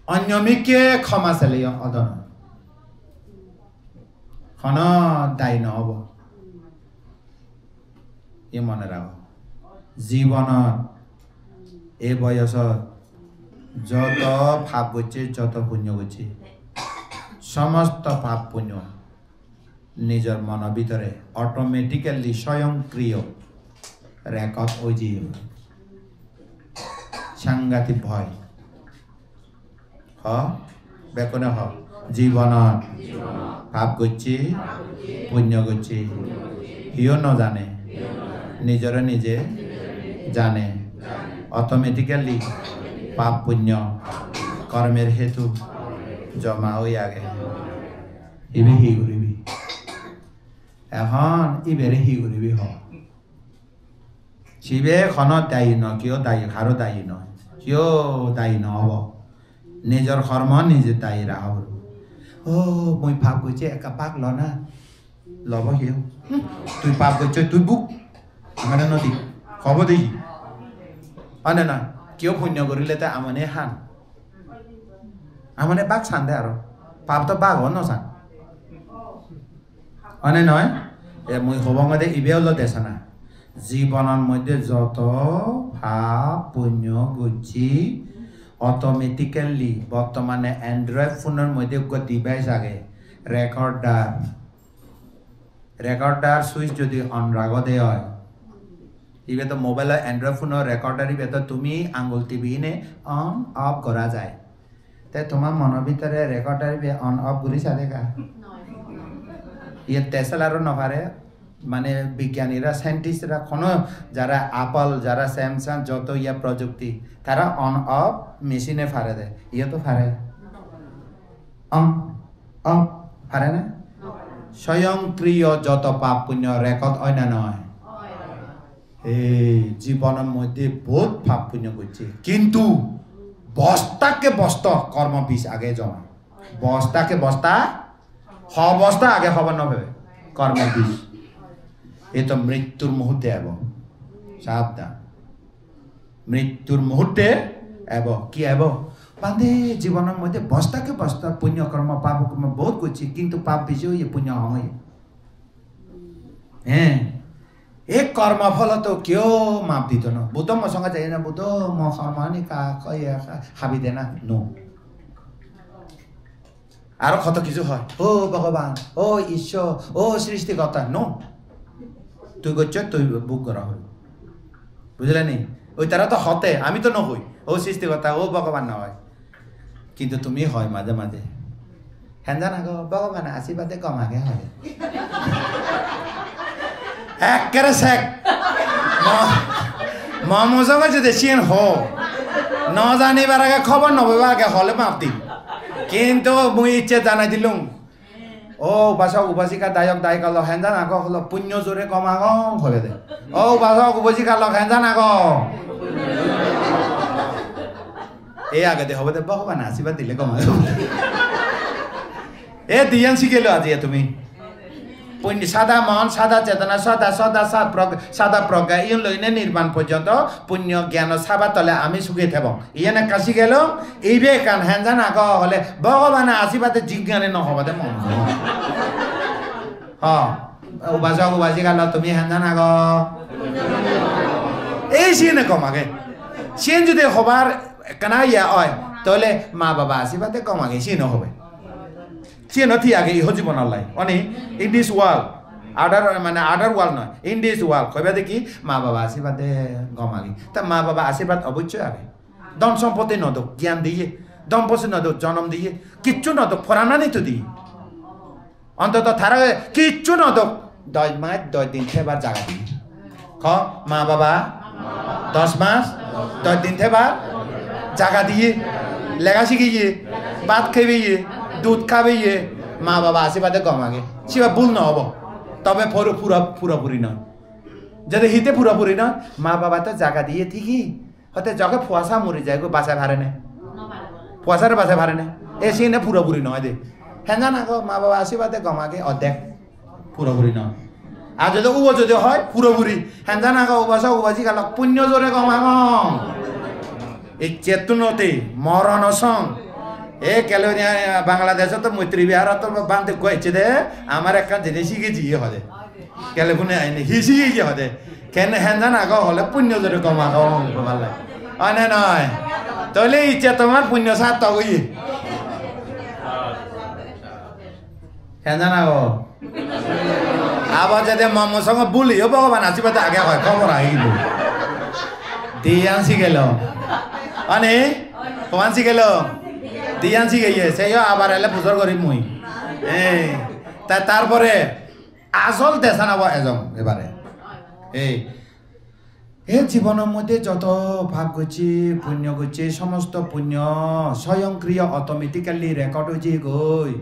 অন্যমিকে ক্ষমা ছেলে অদ নয় খন দায়ী নহব এ মনে রাখ জীবনত এই বয়সত যত পাপ করছে যত পুণ্য করছে সমস্ত পাপ পুণ্য নিজের মনের ভিতরে অটোমেটিক্যালি স্বয়ংক্রিয় রেকর্ড হয়ে যাবে সাংঘাতিক ভয় বেকনে জীৱনত পাপ করছি পুণ্য করছি হিও নজানে নিজরে নিজে জানে অটোমেটিক্যালি পাপ পুণ্য কর্মের হেতু জমা হয়ে আগে ইবে হি করিবি এখন ইবেরে হি করিবি হ শিবে খনত দায়ী ন কিয় দায়ী কারো দায়ী নয় কিয় দায়ী নহব নিজের কর্ম নিজে দায়ী রাখব ও মই পাপ করছি একা পাক ল না লব হিও তুই পাপ করছ তুই বুক আমার নদী হব দেখি অনে না কিয় পুণ্য করিলে তা আমনে হান আমনে বাক সান দে আর পাপ তো বাঘ ন সান অনে নয় এ মই হব মধ্যে ইবে হলো দেশ না জীবনের মধ্যে যত পাপ পুণ্য করছি অটোমেটিক্যালি বর্তমানে অ্যান্ড্রয়েড ফোনের মধ্যে ডিভাইস আগে রেকর্ডার সুইচ যদি অন রাখতে হয় ইবে তো মোবাইল অ্যান্ড্রয়েড ফোনের রেকর্ডার ইবে তো তুমি আঙ্গুল টিপি নে অন অফ করা যায় তাই তোমার মনের ভিতরে রেকর্ডার ইবে অন অফ করি চালে কা ইয়ে টেসলারও নপারে মানে বিজ্ঞানীরা সায়েন্টিস্টরা কোনো যারা আপল যারা স্যামসাং যত ইয়া প্রযুক্তি তারা অন অফ মেশিনে ফারে দেয় ইয়ে তো ফারে অন অফ ফারে না স্বয়ংক্রিয় যত পাপ পুণ্য রেকর্ড হয় না নয় এই জীবনের মধ্যে বহুত পাপ পুণ্য করছে কিন্তু বস্তাকে বস্তা কর্ম বিষ আগে জমা বস্তাকে বস্তা বস্তা আগে হবার নবে কর্ম বিষ এ তো মৃত্যুর মুহূর্তে এব সাবধান মৃত্যুর মুহূর্তে এব কি এব বান্ধে জীবনের মধ্যে বস্তাকে বস্তা পুণ্যকর্ম পাপ কর্ম বহুত করছি কিন্তু পাপ বেশি হয়ে পুণ্য হয় হ্যাঁ এক কর্মফল তো কেউ মাপ দিত না বুধ মো সঙ্গে যাই না বুধ মো কর্মানি খাবি দে না নো আরো কত কিছু হয় ও ভগবান ও ঈশ্বর ও সৃষ্টিকর্তা নো তুই করছ তুই বুক করা হল বুঝলে নি ওই তারা তো হতে আমি তো নহই ও সৃষ্টিকর্তা ও ভগবান না হয় কিন্তু তুমি হয় মাঝে মাঝে হ্যাঁ জানা গো ভগবান আশীর্বাদে কম আগে হয় একেবারে শেখ মমজঙ্গ যদি সিয়েন হ ন জানিবার আগে খবর নববার আগে হলে মাপ দিন কিন্তু মুই ইচ্ছে জানাই দিলুম ও উপাসক উপাসিকা দায়ক দায়িকা লগ হেন আগ হল পুণ্য জোরে কমাগ হবে দে ও উপাসক উপাসিকা লগ হেন আগ এই আগে দে হবে দে ভগবান আশীর্বাদ দিলে কমাগ এ দিয়ান শিখেলো আজি তুমি পুণ্য সাদা মন সাদা চেতনা সদা সদা সাদা প্রজ্ঞা ইন লইনে নির্বাণ পর্যন্ত পুণ্য জ্ঞান সাবা তলে আমি সুখে থাকব ইয়েনে কাশি গেল এইবে কান হেন আগ হলে ভগবানের আশীর্বাদে জিজ্ঞানে নহবদে মন উপাসক উপাসিকা ল তুমি হেন আগ এই সিনে কম আগে সিন যদি হবার কানা ইয়া হয় তাহলে মা বাবা আশীর্বাদে কম আগে সিন হবে সে নথি আগে ইহ জীবনের লাই অনে in this world other world নয় ইন দিস ওয়ার্ল্ড কইবা দেখি মা বাবা আশীর্বাদে গমাগি তা মা বাবা আশীর্বাদ অবশ্যই আগে ধন সম্পত্তি নদক জ্ঞান দিয়ে দম্পতি নদক জন্ম দিয়ে কিচ্ছু নদক ফরানানি তো দিই অন্তত থারা কিচ্ছু নদক 10 মাস 10 দিন থেবার জায়গা দিই খ মা বাবা 10 মাস 10 দিন থেবার জায়গা দিয়ে লেখা শিখিয়ে ভাত খাইবে দুধ খাবে ইয়ে মা বাবা আশীর্বাদে কম আগে সেবা ভুল নহব তবে পুরোপুরি নয় যদি হিতে পুরোপুরি নয় মা বাবা তো জায়গা দিয়ে ঠিকই হতে যখন ফুয়াশা মরে যায় গো বাসা ভারে নেয় ফুয়াশার বাসা ভারে নেয় এ সিনে পুরোপুরি নয় দে হ্যাঁ না গো মা বাবা আশীর্বাদে কম আগে অর্ধেক পুরোপুরি নয় আর যদি যদি হয় পুরোপুরি হ্যাঁ না গো উবাসা উবাসি গাল পুণ্য জোরে কম আগ এই চেতনতে মরণ সং এ কেলে বাংলাদেশ তো মৈত্রী বিহার তো বান্ধে কয়েছে দে আমার একটা জিনিস শিখেছি ইয়ে হদে কেলে কোনে আইনি হিসি গিয়ে হদে কেন হ্যান আগ হলে পুণ্য জোরে কমা ভাল লাগে অনে নয় তাহলে ইচ্ছা তোমার পুণ্য সাত হই হ্যান আগ আবার যদি মম সঙ্গে বলিও ভগবান আশীর্বাদ আগে হয় খবর আহিল দিয়ে আনছি গেল অনে আনছি গেল দিয়ান শিখাইয়ে সেইও আবার এলে পুজোর করি মুই তারপরে আসল দেশা নাব এজন এবারে এই জীবনের মধ্যে যত ভাব করছি পুণ্য করছি সমস্ত পুণ্য স্বয়ংক্রিয় অটোমেটিক্যালি রেকর্ড হয়েছে গই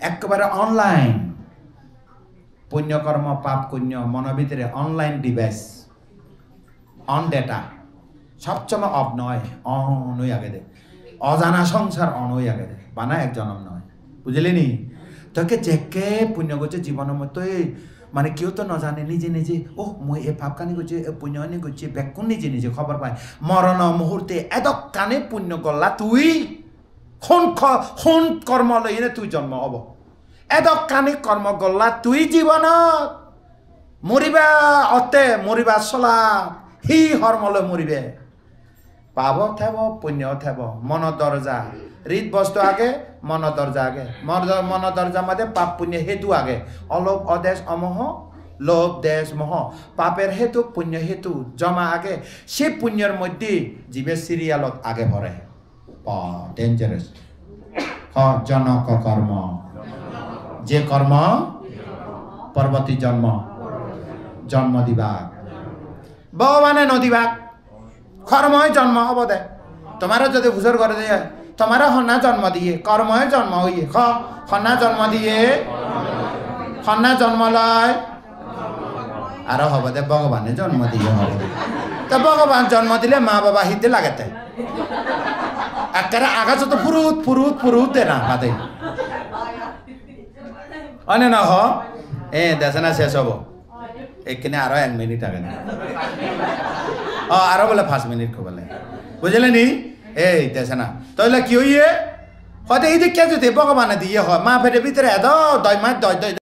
একেবারে অনলাইন পুণ্যকর্ম পাপ পুণ্য মনের ভিতরে অনলাইন ডিভাইস অন ডেটা সবসময় অফ নয় অন হয়ে আগে দে অজানা সংসার অন হয়ে আগে দে বানা এক জনম নয় বুঝলি নি তোকে যেকে পুণ্য করছে জীবনের মতো মানে কেউ তো নজানে নিজে নিজে ও মই এ পাপ কানি করছে পুণ্য কানি করছে বেকুন নিজে নিজে খবর পায় মরণ মুহূর্তে এত কানে পুণ্য করলা তুই কোন কর্ম লইনে তুই জন্ম হব এত কানে কর্ম করলা তুই জীবনত মরিবা অতে মরিবা চলা হি হরমলে মরিবে পাব থেব পুণ্য থেব মন দরজা হৃদ বস্তু আগে মন দরজা আগে মন দরজা মধ্যে পাপ পুণ্য হেতু আগে অলোভ অদেশ অমোহ লোভ দেশ মোহ পাপের হেতু পুণ্য হেতু জমা আগে সে পুণ্যের মধ্যে জীবের সিরিয়ালত আগে ভরে ডেঞ্জারাস জনক কর্ম যে কর্ম পরবর্তী জন্ম দিবাক ভগবানে নদিবাক কর্ময় জন্ম হব দে তোমার যদি ভুজর করে দিয়ে তোমার হন্না জন্ম দিয়ে কর্ময় জন্ম হইয়ে হন্না জন্ম দিয়ে হন্না জন্ম লয় আর হব দে ভগবানে জন্ম দিয়ে হব তো ভগবান জন্ম দিলে মা বাবা হিতে লাগেতে একেবারে আগাছ তো ফুরুত দে না হাতে অনে না দেশে না শেষ হব এখানে আরো 1 মিনিট আগে আরো বলে 5 মিনিট বলে বুঝলে নি এই দেশে না তাহলে কি হইয়ে হয়তো এই দিকে যদি ভগবানে দিয়ে হয় মা পেটের ভিতরে এত 2 মাস